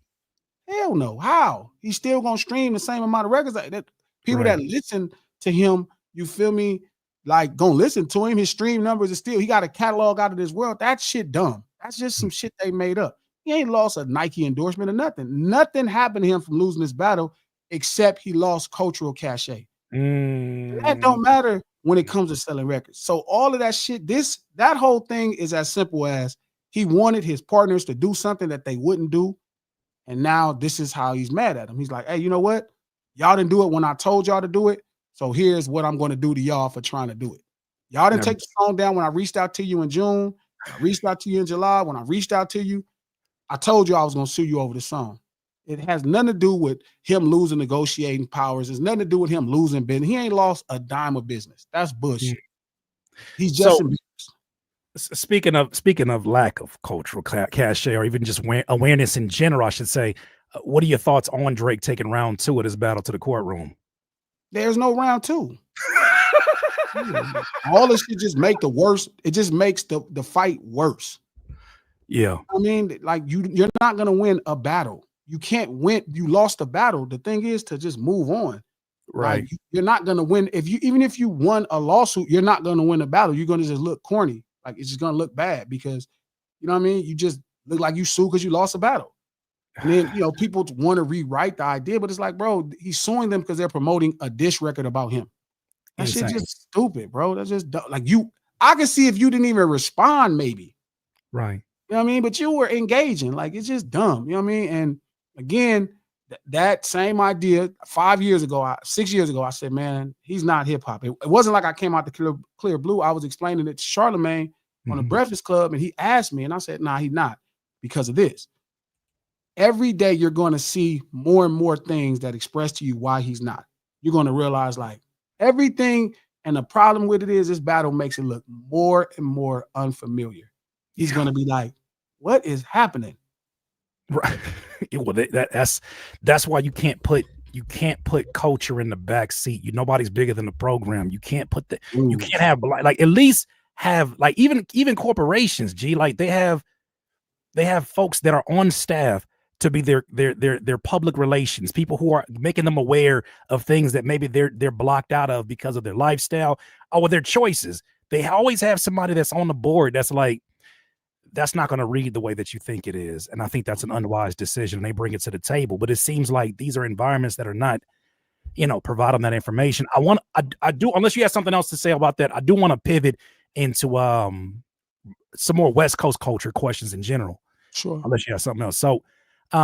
Hell no. How? He's still gonna stream the same amount of records. That people that listen to him, you feel me, like gonna listen to him. His stream numbers are still, he got a catalog out of this world. That shit dumb. That's just some shit they made up. He ain't lost a Nike endorsement or nothing. Nothing happened to him from losing this battle except he lost cultural cachet. That don't matter when it comes to selling records. So all of that shit, that whole thing is as simple as he wanted his partners to do something that they wouldn't do. And now this is how he's mad at him. He's like, "Hey, you know what? Y'all didn't do it when I told y'all to do it. So here's what I'm going to do to y'all for trying to do it. Y'all didn't take the song down when I reached out to you in June. I reached out to you in July. When I reached out to you, I told you I was going to sue you over the song. It has nothing to do with him losing negotiating powers. It's nothing to do with him losing business. He ain't lost a dime of business. That's bullshit. He's just speaking of lack of cultural cachet, or even just awareness in general, I should say, what are your thoughts on Drake taking round 2 of this battle to the courtroom? There's no round 2. All this shit just make the worst. It just makes the fight worse. Yeah. I mean, like you're not gonna win a battle. You can't win. You lost a battle. The thing is to just move on. Right. Like you're not gonna win even if you won a lawsuit, you're not gonna win a battle. You're gonna just look corny. Like it's just gonna look bad because you know what I mean. You just look like you sued because you lost a battle. And then people want to rewrite the idea, but it's like, bro, he's suing them because they're promoting a diss record about him. That shit just stupid, bro. That's just like I can see if you didn't even respond, maybe. Right. You know what I mean? But you were engaging. Like it's just dumb. You know what I mean? And again, that same idea 6 years ago, I said, man, he's not hip hop. It wasn't like I came out the clear blue. I was explaining it to Charlemagne on the Breakfast Club, and he asked me, and I said, nah, he's not because of this. Every day you're going to see more and more things that express to you why he's not. You're going to realize like everything, and the problem with it is this battle makes it look more and more unfamiliar. He's going to be like, what is happening? Right. Well, that's why you can't put culture in the back seat. Nobody's bigger than the program. You can't put you can't have like at least have like even corporations, like they have folks that are on staff to be their public relations, people who are making them aware of things that maybe they're blocked out of because of their lifestyle or their choices. They always have somebody that's on the board that's like, that's not going to read the way that you think it is. And I think that's an unwise decision. And they bring it to the table. But it seems like these are environments that are not, providing that information. I do, unless you have something else to say about that, I do want to pivot into some more West Coast culture questions in general. Sure. Unless you have something else. So it's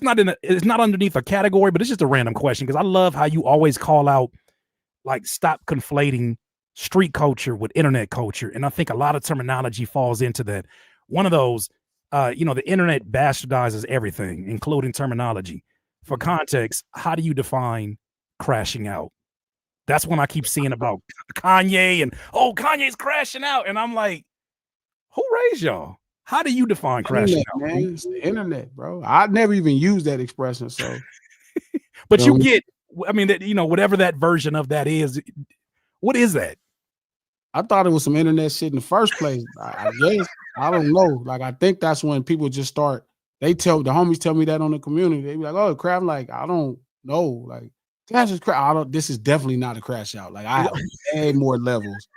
not underneath a category, but it's just a random question because I love how you always call out, like, stop conflating street culture with internet culture. And I think a lot of terminology falls into that. One of those, the internet bastardizes everything, including terminology. For context, how do you define crashing out? That's when I keep seeing about Kanye and, Kanye's crashing out. And I'm like, who raised y'all? How do you define crashing out? Man, it's the internet, bro. I never even used that expression. So, but you get, I mean, whatever that version of that is, what is that? I thought it was some internet shit in the first place. I guess I don't know. Like I think that's when people just start. The homies tell me that on the community. They be like, "Oh, crap!" Like I don't know. Like crash is crash. This is definitely not a crash out. Like I have way more levels.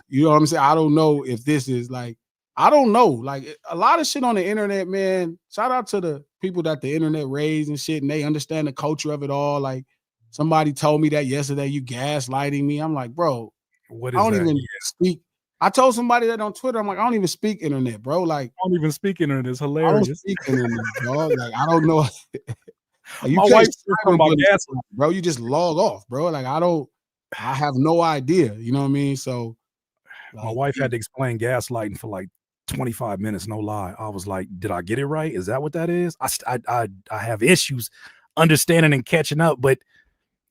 You know what I'm saying? I don't know if this is like. I don't know. Like a lot of shit on the internet, man. Shout out to the people that the internet raised and shit, and they understand the culture of it all. Like somebody told me that yesterday, you gaslighting me. I'm like, bro. What is I don't that? even speak. I told somebody that on Twitter. I'm like, I don't even speak internet, bro. Like, I don't even speak internet. It's hilarious. I don't speak internet, bro. Like, I don't know. Like, you My can't wife about gas, bro. You just log off, bro. Like, I have no idea. You know what I mean? So, my wife had to explain gaslighting for like 25 minutes. No lie. I was like, did I get it right? Is that what that is? I have issues understanding and catching up, but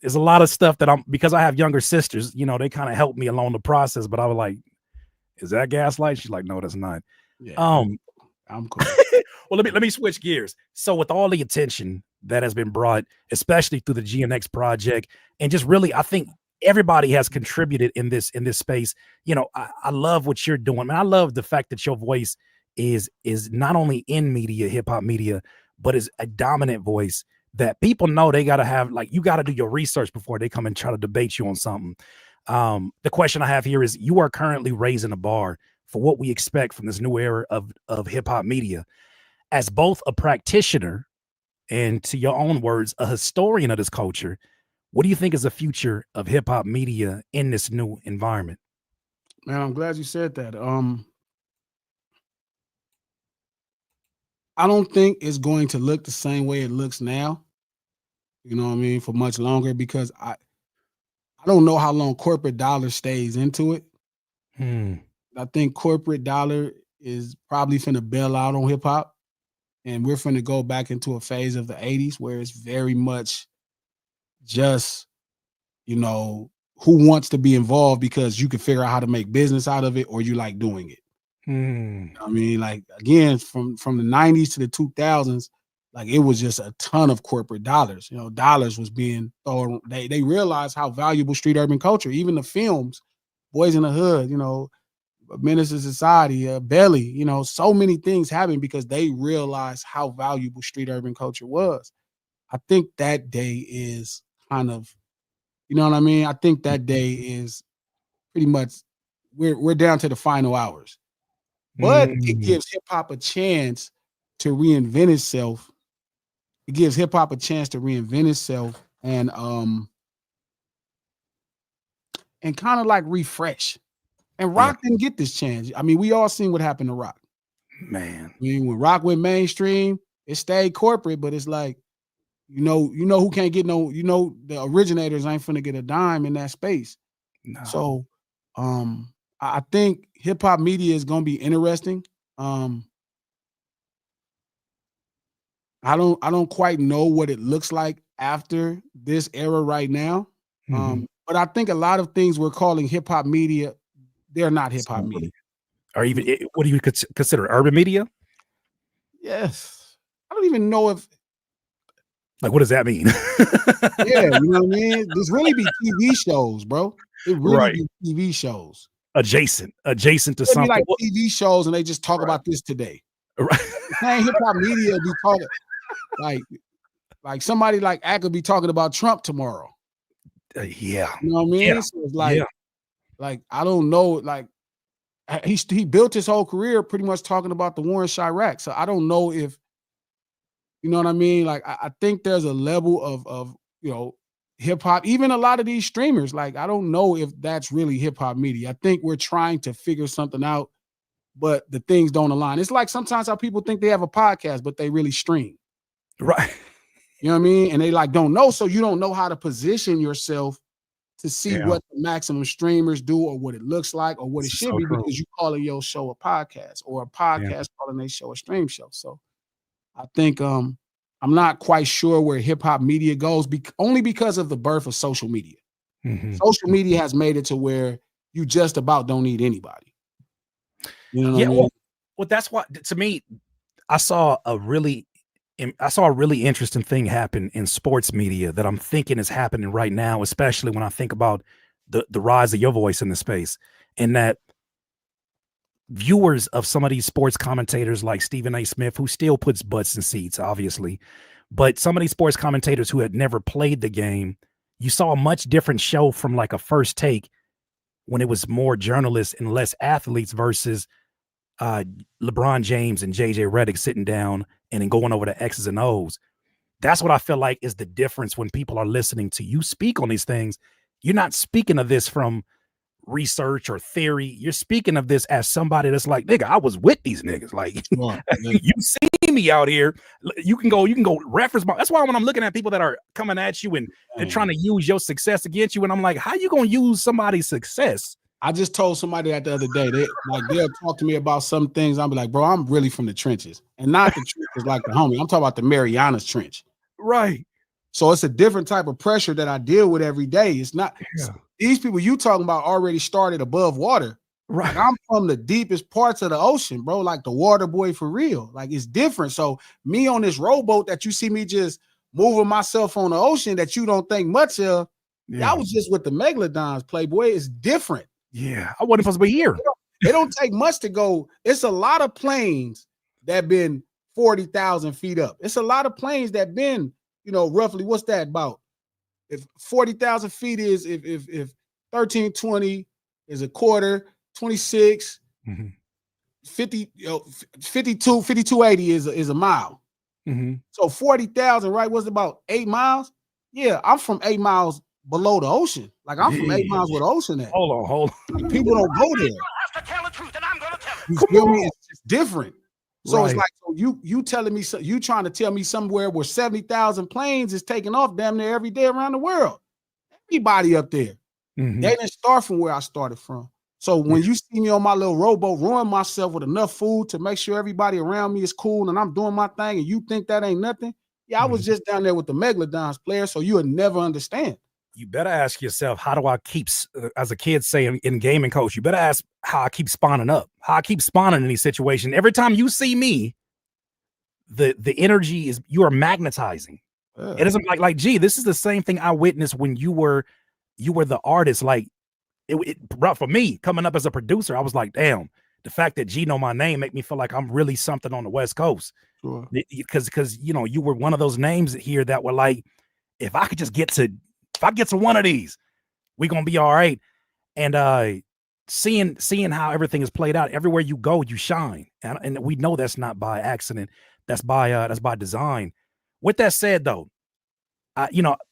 there's a lot of stuff that because I have younger sisters, they kind of helped me along the process, but I was like, is that gaslight? She's like, no, that's not. Yeah, I'm cool. Well, let me switch gears. So with all the attention that has been brought, especially through the GNX project, and just really, I think everybody has contributed in this space. I love what you're doing. Man, I love the fact that your voice is not only in media, hip hop media, but is a dominant voice that people know they got to have. Like, you got to do your research before they come and try to debate you on something. The question I have here is, you are currently raising a bar for what we expect from this new era of hip hop media. As both a practitioner and, to your own words, a historian of this culture, what do you think is the future of hip hop media in this new environment? Man, I'm glad you said that. I don't think it's going to look the same way it looks now. You know what I mean? For much longer, because I don't know how long corporate dollar stays into it. I think corporate dollar is probably finna bail out on hip hop, and we're finna go back into a phase of the 80s where it's very much just, who wants to be involved because you can figure out how to make business out of it, or you like doing it. I mean, like, again, from the 90s to the 2000s, like, it was just a ton of corporate dollars. Dollars was being thrown. They realized how valuable street urban culture, even the films, Boys in the Hood, Menace to Society, Belly, so many things happened because they realized how valuable street urban culture was. I think that day is kind of, you know what I mean? I think that day is pretty much we're down to the final hours. But it gives hip hop a chance to reinvent itself. It gives hip hop a chance to reinvent itself and kind of like refresh. And Rock didn't get this chance. I mean, we all seen what happened to Rock. Man. I mean, when Rock went mainstream, it stayed corporate, but it's like, you know who can't get no, the originators ain't finna get a dime in that space. No. So I think hip hop media is gonna be interesting. I don't quite know what it looks like after this era right now. But I think a lot of things we're calling hip hop media, they're not hip hop media. Or even what do you consider urban media? Yes. I don't even know if, like, what does that mean? yeah, you know what I mean? This really be TV shows, bro. It really be TV shows. Adjacent to something. Like TV shows, and they just talk about this today. Right. Same hip hop media be talking like somebody like Ack be talking about Trump tomorrow. Yeah. You know what I mean? Yeah. So it's like I don't know, like he built his whole career pretty much talking about the war in Chirac. So I don't know if, you know what I mean? Like I think there's a level of hip hop, even a lot of these streamers, like I don't know if that's really hip hop media. I think we're trying to figure something out, but the things don't align. It's like sometimes how people think they have a podcast, but they really stream. Right. You know what I mean? And they like don't know, so you don't know how to position yourself to see what the maximum streamers do or what it looks like or what it should be, because you calling your show a podcast or a podcast calling their show a stream show. So I think I'm not quite sure where hip hop media goes, only because of the birth of social media. Social media has made it to where you just about don't need anybody. You know what I mean? Well, that's why, to me, I saw a really interesting thing happen in sports media that I'm thinking is happening right now, especially when I think about the rise of your voice in the space, and that viewers of some of these sports commentators like Stephen A. Smith, who still puts butts in seats, obviously, but some of these sports commentators who had never played the game, you saw a much different show from like a First Take when it was more journalists and less athletes versus LeBron James and JJ Redick sitting down and then going over the X's and O's. That's what I feel like is the difference when people are listening to you speak on these things. You're not speaking of this from research or theory. You're speaking of this as somebody that's like, nigga, I was with these niggas. Like, you see me out here. You can go reference my. That's why when I'm looking at people that are coming at you and they're trying to use your success against you, and I'm like, how you gonna use somebody's success? I just told somebody that the other day. They'll talk to me about some things. I'll be like, bro, I'm really from the trenches, and not the trenches like the homie. I'm talking about the Marianas Trench. Right. So it's a different type of pressure that I deal with every day. It's not these people you talking about already started above water. Right. Like I'm from the deepest parts of the ocean, bro. Like the water boy for real. Like it's different. So me on this rowboat that you see me just moving myself on the ocean that you don't think much of. Yeah, I was just with the Megalodons, Playboy. It's different. Yeah, I wasn't supposed to be here. It don't take much to go. It's a lot of planes that been 40,000 feet up. It's a lot of planes that been, roughly, what's that about? If 40,000 feet is, if 1320 is a quarter, 26, 50, 5280 is a mile. So 40,000, right? What's about 8 miles? Yeah, I'm from 8 miles below the ocean. Like I'm from 8 miles where the ocean at. Hold on. Like, people don't go there. You feel me? It's different. So it's like, so you telling me, you trying to tell me somewhere where 70,000 planes is taking off damn near every day around the world. Everybody up there. They didn't start from where I started from. So when you see me on my little rowboat, rowing myself with enough food to make sure everybody around me is cool and I'm doing my thing, and you think that ain't nothing, I was just down there with the Megalodons player, so you would never understand. You better ask yourself, how do I keep, as a kid saying in gaming coach, you better ask how I keep spawning up, how I keep spawning in these situations. Every time you see me, the energy is, you are magnetizing. It isn't like, gee, this is the same thing I witnessed when you were the artist. Like, it for me, coming up as a producer, I was like, damn, the fact that G know my name make me feel like I'm really something on the West Coast. Sure. Because you know, you were one of those names here that were like, if I get to one of these, we gonna be all right. And seeing how everything is played out, everywhere you go, you shine. And we know that's not by accident. That's by design. With that said, though,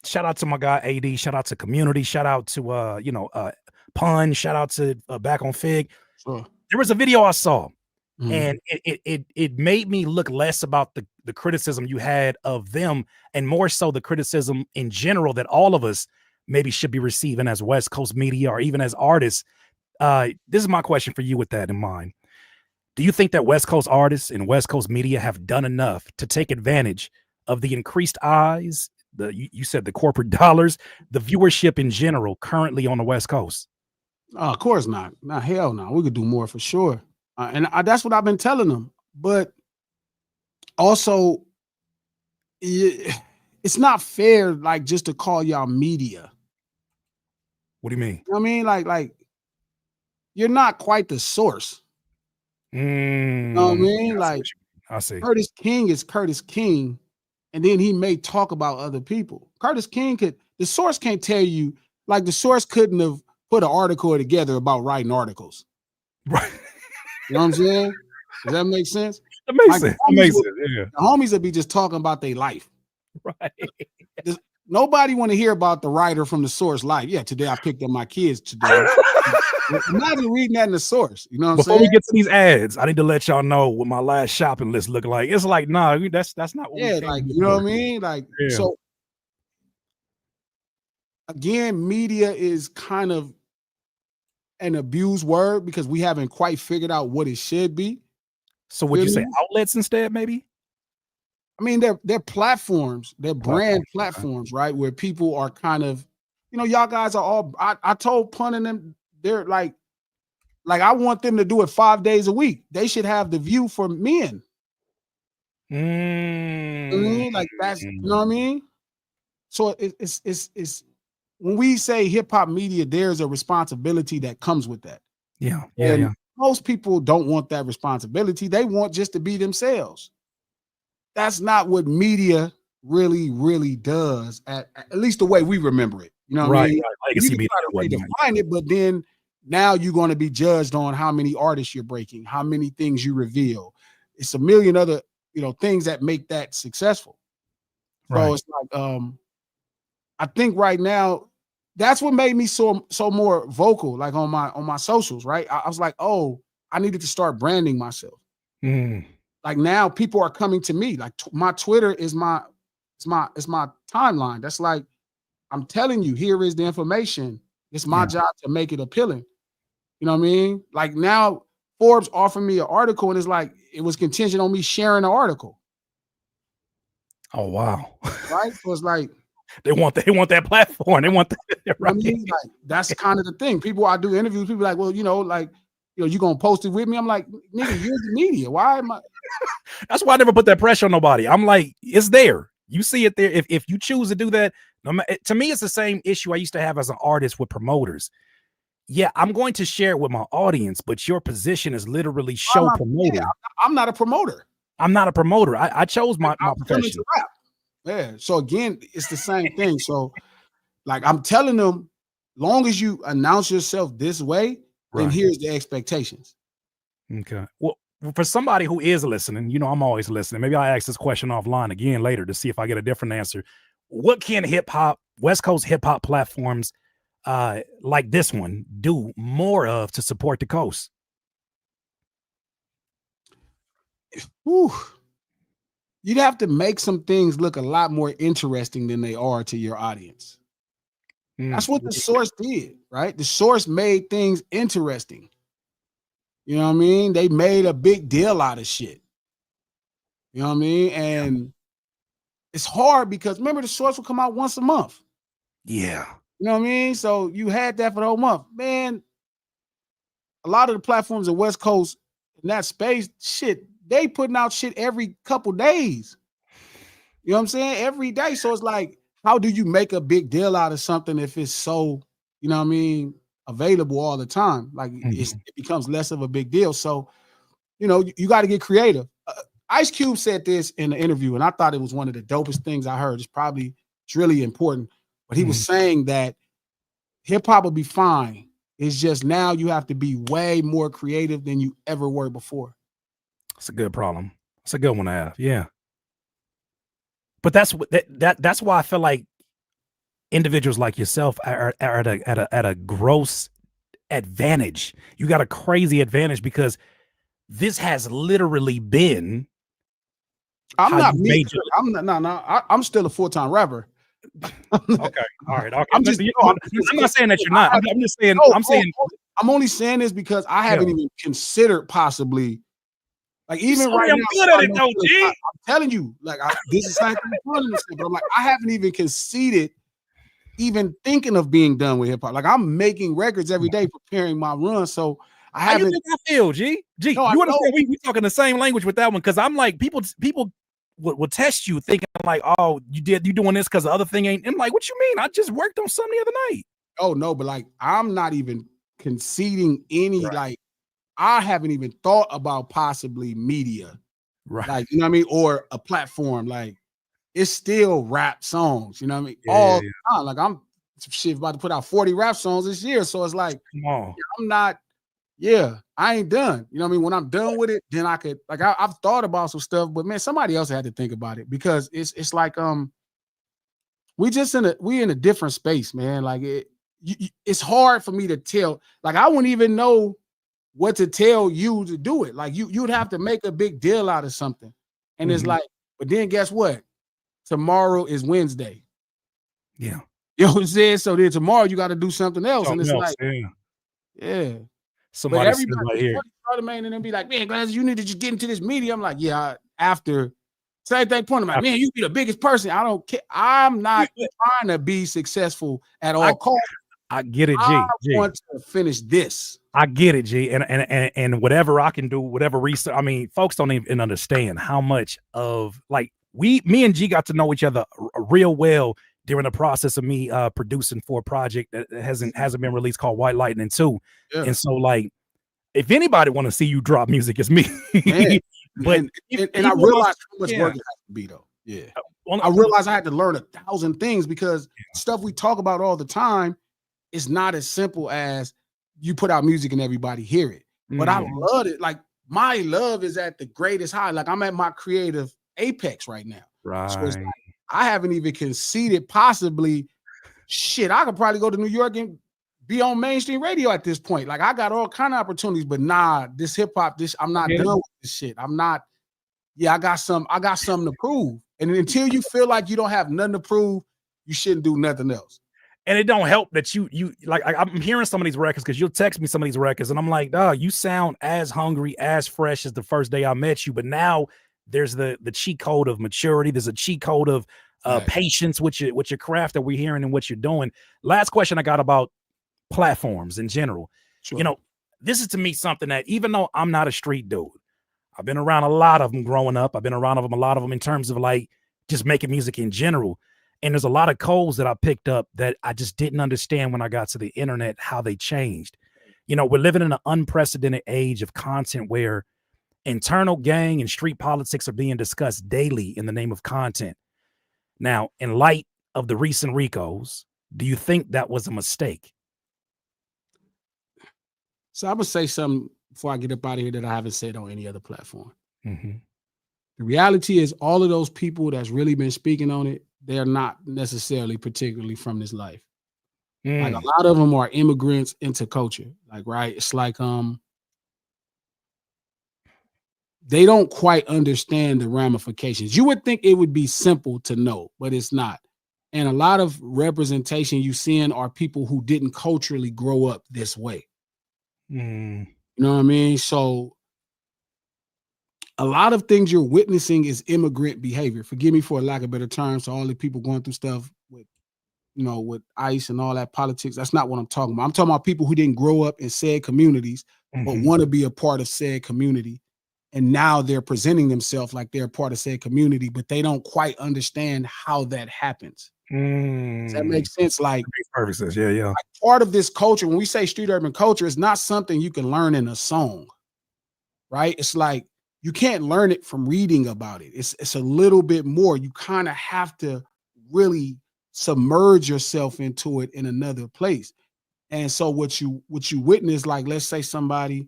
shout out to my guy AD, shout out to community, shout out to Pun, shout out to Back on Fig. Sure. There was a video I saw, and it made me look less about the criticism you had of them and more so the criticism in general that all of us maybe should be receiving as West Coast media or even as artists. This is my question for you with that in mind. Do you think that West Coast artists and West Coast media have done enough to take advantage of the increased eyes, you said the corporate dollars, the viewership in general currently on the West Coast? Of course not. Not hell no. We could do more for sure. And that's what I've been telling them. But also, it's not fair, like, just to call y'all media. What do you mean? You know what I mean? Like you're not quite the source. You know what I mean? Like, I see. Curtis King is Curtis King, and then he may talk about other people. Curtis King the source can't tell you, like, the source couldn't have put an article together about writing articles. Right. You know what I'm saying? Does that make sense? That makes sense. The homies would be just talking about their life. Right. Nobody want to hear about the writer from the source life. Yeah, today I picked up my kids today. Imagine reading that in the source. You know what I'm saying? Before we get to these ads, I need to let y'all know what my last shopping list look like. It's like, nah, that's not what we like, you know what I mean? Like, so again, media is kind of an abused word because we haven't quite figured out what it should be. So would you say outlets instead, maybe? I mean, they're platforms, they're brand platforms, right? Where people are kind of, y'all guys are all, I told Pun and them, they're like I want them to do it 5 days a week. They should have The View for men. I mean, like, that's, you know what I mean? So it's when we say hip hop media, there's a responsibility that comes with that. Yeah. Most people don't want that responsibility. They want just to be themselves. That's not what media really does, at least the way we remember it. You know what I mean? Right. You can try to redefine it, but then now you're going to be judged on how many artists you're breaking, how many things you reveal. It's a million other, things that make that successful. Right. So it's like, I think right now, that's what made me so more vocal, like on my socials, right? I was like, oh, I needed to start branding myself. Like, now people are coming to me. Like, my Twitter is my timeline. That's like, I'm telling you, here is the information. It's my job to make it appealing. You know what I mean? Like, now Forbes offered me an article, and it's like, it was contingent on me sharing the article. Oh, wow. Right? So it's like, they want that platform. They want that. Right. I mean, like, that's kind of the thing. I do interviews, people like, well, you gonna post it with me? I'm like, nigga, you're the media. Why am I? That's why I never put that pressure on nobody. I'm like, it's there. You see it there. If you choose to do that, to me, it's the same issue I used to have as an artist with promoters. Yeah, I'm going to share it with my audience, but your position is literally show promoter. Yeah, I'm not a promoter. I'm not a promoter. I chose my profession. Rap. Yeah. So again, it's the same thing. So, like, I'm telling them, long as you announce yourself this way, then here's the expectations. Okay. Well, for somebody who is listening, I'm always listening. Maybe I'll ask this question offline again later to see if I get a different answer. What can West Coast hip hop platforms like this one do more of to support the coast? Whew. You'd have to make some things look a lot more interesting than they are to your audience. That's what the source did, right? The source made things interesting. You know what I mean? They made a big deal out of shit. You know what I mean? And it's hard because, remember, the source will come out once a month. Yeah. You know what I mean? So you had that for the whole month. Man, a lot of the platforms in West Coast in that space, shit, they putting out shit every couple days. You know what I'm saying? Every day. So it's like, how do you make a big deal out of something if it's so, you know what I mean, available all the time. Like it becomes less of a big deal. So, you know, you got to get creative. Ice Cube said this in the interview, and I thought it was one of the dopest things I heard. It's really important. But he was saying that hip hop will be fine. It's just now you have to be way more creative than you ever were before. It's a good problem. It's a good one to have. Yeah. But that's why I feel like individuals like yourself are at a gross advantage. You got a crazy advantage because this has literally been. I'm still a full-time rapper. Okay. All right. Okay. I'm not saying that you're not. I'm just saying. I'm only saying this because I haven't even considered possibly. Like even right now, I'm good at it, though, G. I'm telling you, like this is something fun, but I'm like, I haven't even conceded, even thinking of being done with hip hop. Like I'm making records every day, preparing my run. So I haven't. How you think I feel, G? G, no, you understand? We talking the same language with that one because I'm like people will test you thinking like, oh, you doing this because the other thing ain't. I'm like, what you mean? I just worked on something the other night. Oh no, but like I'm not even conceding any like. I haven't even thought about possibly media, right? Like, you know what I mean, or a platform. Like, it's still rap songs. You know what I mean, all the time. Like, I'm about to put out 40 rap songs this year, so it's like, I'm not. Yeah, I ain't done. You know what I mean? When I'm done with it, then I could like I've thought about some stuff, but man, somebody else had to think about it because it's like we in a different space, man. Like it's hard for me to tell. Like I wouldn't even know what to tell you to do it. Like you'd have to make a big deal out of something. And it's like, but then guess what? Tomorrow is Wednesday. Yeah. You know what I'm saying? So then tomorrow you got to do something else. And it's like, yeah. Somebody but everybody man, and then be like, man, Glasses, you need to just get into this media. I'm like, yeah, after same thing point. I'm like, man, you be the biggest person. I don't care. I'm not trying to be successful at all costs. I get it, G. I want to finish this. I get it, G. And whatever I can do, whatever research. I mean, folks don't even understand how much of like me and G got to know each other real well during the process of me producing for a project that hasn't been released called White Lightning 2. Yeah. And so like if anybody want to see you drop music, it's me. But and I realized how much work it has to be though. Yeah. I realized I had to learn 1,000 things because stuff we talk about all the time is not as simple as you put out music and everybody hear it. But I love it. Like my love is at the greatest high. Like I'm at my creative apex right now. Right. So it's like, I haven't even conceded possibly shit. I could probably go to New York and be on mainstream radio at this point. Like I got all kind of opportunities, but nah, this hip hop, I'm not done with this shit. I'm not. Yeah, I got something to prove. And until you feel like you don't have nothing to prove, you shouldn't do nothing else. And it don't help that you like I'm hearing some of these records because you'll text me some of these records and I'm like, dog, you sound as hungry, as fresh as the first day I met you. But now there's the cheat code of maturity. There's a cheat code of patience with your craft that we're hearing and what you're doing. Last question I got about platforms in general. Sure. You know, this is to me something that even though I'm not a street dude, I've been around a lot of them growing up. I've been around a lot of them in terms of like just making music in general. And there's a lot of codes that I picked up that I just didn't understand when I got to the internet, how they changed. You know, we're living in an unprecedented age of content where internal gang and street politics are being discussed daily in the name of content. Now, in light of the recent RICOs, do you think that was a mistake? So I'm going to say something before I get up out of here that I haven't said on any other platform. The reality is all of those people that's really been speaking on it, they're not necessarily particularly from this life. Like a lot of them are immigrants into culture. Like, right. It's like, they don't quite understand the ramifications. You would think it would be simple to know, but it's not. And a lot of representation you seeing are people who didn't culturally grow up this way. You know what I mean? So a lot of things you're witnessing is immigrant behavior. Forgive me for a lack of better terms. So all the people going through stuff with, you know, with ICE and all that politics. That's not what I'm talking about. I'm talking about people who didn't grow up in said communities, but want to be a part of said community. And now they're presenting themselves like they're a part of said community, but they don't quite understand how that happens. Does that make sense? Like, purposes, yeah. Like part of this culture, when we say street urban culture, is not something you can learn in a song, right? It's like you can't learn it from reading about it. It's a little bit more. You kind of have to really submerge yourself into it in another place. And so what you witness, like let's say somebody,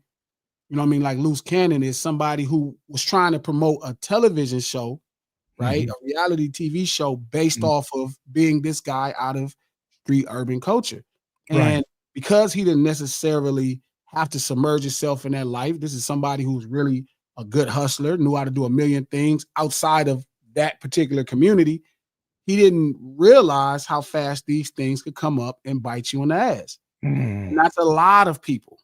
you know what I mean, like Loose Cannon is somebody who was trying to promote a television show, right? A reality TV show based off of being this guy out of street urban culture. And because he didn't necessarily have to submerge himself in that life, this is somebody who's really a good hustler, knew how to do a million things outside of that particular community. He didn't realize how fast these things could come up and bite you in the ass. And that's a lot of people.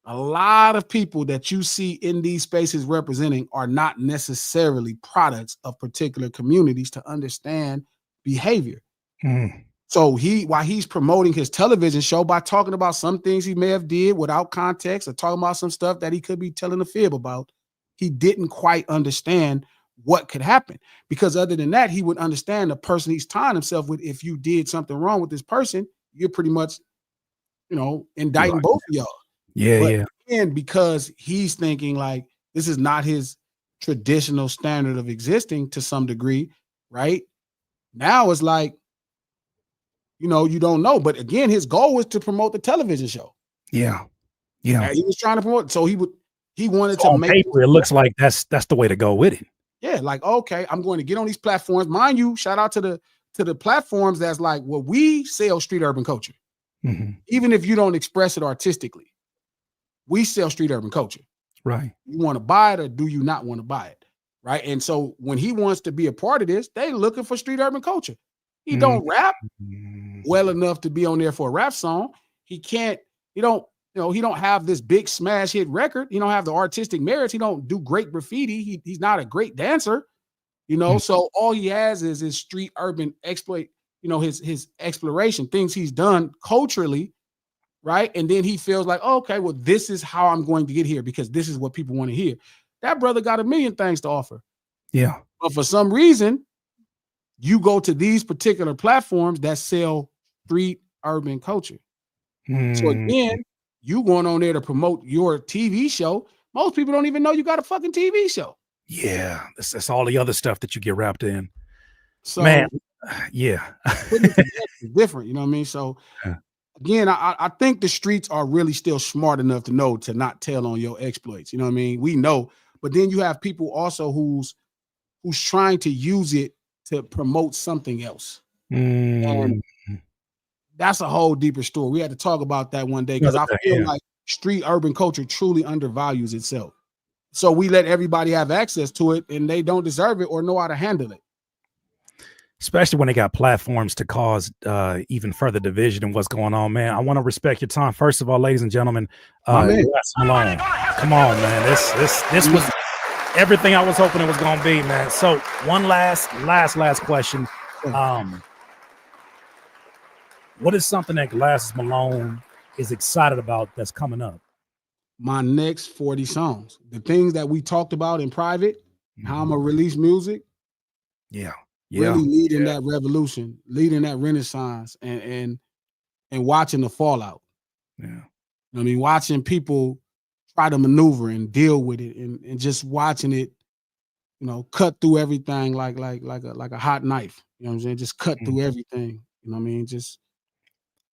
A lot of people that you see in these spaces representing are not necessarily products of particular communities to understand behavior. So while he's promoting his television show by talking about some things he may have did without context or talking about some stuff that he could be telling a fib about, he didn't quite understand what could happen. Because other than that, he would understand the person he's tying himself with. If you did something wrong with this person, you're pretty much, indicting both of y'all. But again, because he's thinking like this is not his traditional standard of existing to some degree, right? Now it's like, you don't know. But again, his goal was to promote the television show. Yeah. He was trying to promote. So he wanted so to on make paper, it looks like that's the way to go with it. Yeah, like, okay, I'm going to get on these platforms. Mind you, shout out to the platforms that's like, well, we sell street urban culture. Even if you don't express it artistically, we sell street urban culture. Right. You want to buy it or do you not want to buy it? Right. And so when he wants to be a part of this, they looking for street urban culture. He don't rap well enough to be on there for a rap song. He don't have this big smash hit record. He don't have the artistic merits. He don't do great graffiti. He's not a great dancer, so all he has is his street urban exploit, his exploration, things he's done culturally. Right. And then he feels like, oh, okay, well, this is how I'm going to get here because this is what people want to hear. That brother got a million things to offer. Yeah. But for some reason, you go to these particular platforms that sell street urban culture. So again, you going on there to promote your TV show. Most people don't even know you got a fucking TV show. Yeah. That's all the other stuff that you get wrapped in. So, man, yeah. It's different, you know what I mean? So, again, I think the streets are really still smart enough to know to not tell on your exploits. You know what I mean? We know, but then you have people also who's trying to use it to promote something else. And that's a whole deeper story. We had to talk about that one day because I feel like street urban culture truly undervalues itself. So we let everybody have access to it and they don't deserve it or know how to handle it. Especially when they got platforms to cause even further division in what's going on, man. I want to respect your time. First of all, ladies and gentlemen, Malone. Come on, man. This was everything I was hoping it was gonna be, man. So one last question. What is something that Glasses Malone is excited about that's coming up? My next 40 songs. The things that we talked about in private, how I'm gonna release music. Really leading that revolution, leading that renaissance, and watching the fallout. I mean, watching people try to maneuver and deal with it, and just watching it, cut through everything like a hot knife. You know what I'm saying? Just cut through everything. You know what I mean? Just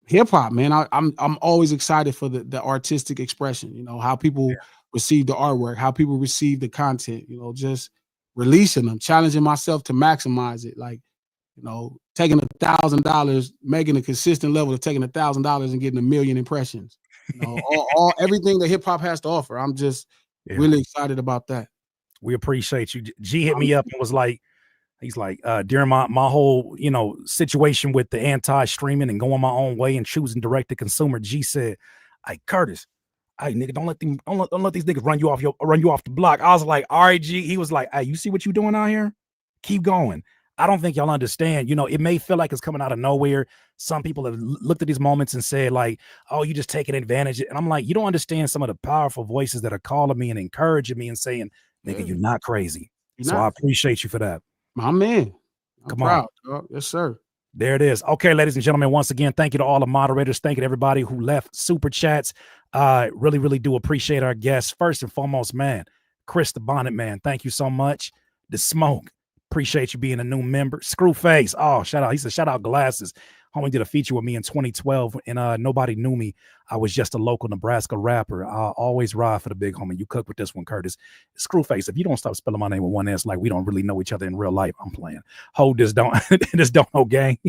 hip hop, man. I'm always excited for the artistic expression. How people receive the artwork, how people receive the content. Just releasing them, challenging myself to maximize it. Like, taking $1,000, making a consistent level of taking $1,000 and getting 1 million impressions. All everything that hip hop has to offer. I'm just really excited about that. We appreciate you. G hit me up and was like, he's like, during my whole, situation with the anti-streaming and going my own way and choosing direct to consumer, G said, "Hey, Curtis, hey nigga, don't let these niggas run you off the block." I was like, all right, G. He was like, "Hey, you see what you doing out here? Keep going." I don't think y'all understand. It may feel like it's coming out of nowhere. Some people have looked at these moments and said like, "Oh, you just taking advantage." And I'm like, you don't understand some of the powerful voices that are calling me and encouraging me and saying, "Nigga, you're not crazy." I appreciate you for that. My man. Come on. Dog. Yes, sir. There it is. Okay, ladies and gentlemen, once again, thank you to all the moderators. Thank you to everybody who left super chats. Really, really do appreciate our guests. First and foremost, man, Chris the Bonnet Man, thank you so much. The Smoke, appreciate you being a new member. Screwface, oh, shout out. He said, shout out Glasses. Homie did a feature with me in 2012, and nobody knew me. I was just a local Nebraska rapper. I always ride for the big homie. You cook with this one, Curtis. Screwface, if you don't stop spelling my name with one S, like we don't really know each other in real life, I'm playing. Hold this, don't know gang.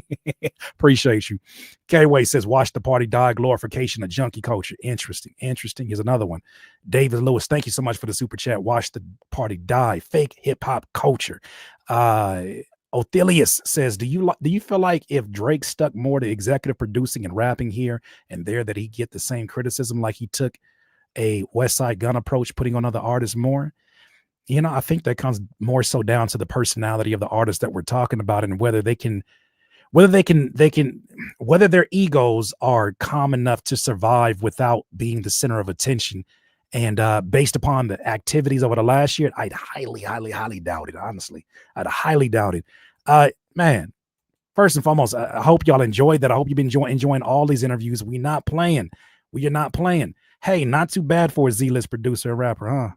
Appreciate you. K-Way says, watch the party die, glorification of junkie culture. Interesting. Here's another one. David Lewis, thank you so much for the super chat. Watch the party die, fake hip-hop culture. Othelius says, do you feel like if Drake stuck more to executive producing and rapping here and there, that he get the same criticism like he took a West Side Gun approach, putting on other artists more? You know, I think that comes more so down to the personality of the artists that we're talking about, and whether their egos are calm enough to survive without being the center of attention. And based upon the activities over the last year, I'd highly doubt it. Honestly, I'd highly doubt it. Man, first and foremost, I hope y'all enjoyed that. I hope you've been enjoying all these interviews. We're not playing. We are not playing. Hey, not too bad for a Z-list producer and rapper, huh?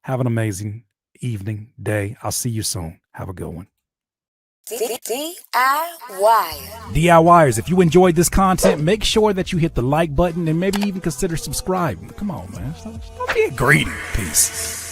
Have an amazing evening, day. I'll see you soon. Have a good one. DIYers, if you enjoyed this content, make sure that you hit the like button and maybe even consider subscribing. Come on, man. Don't be greedy. Peace.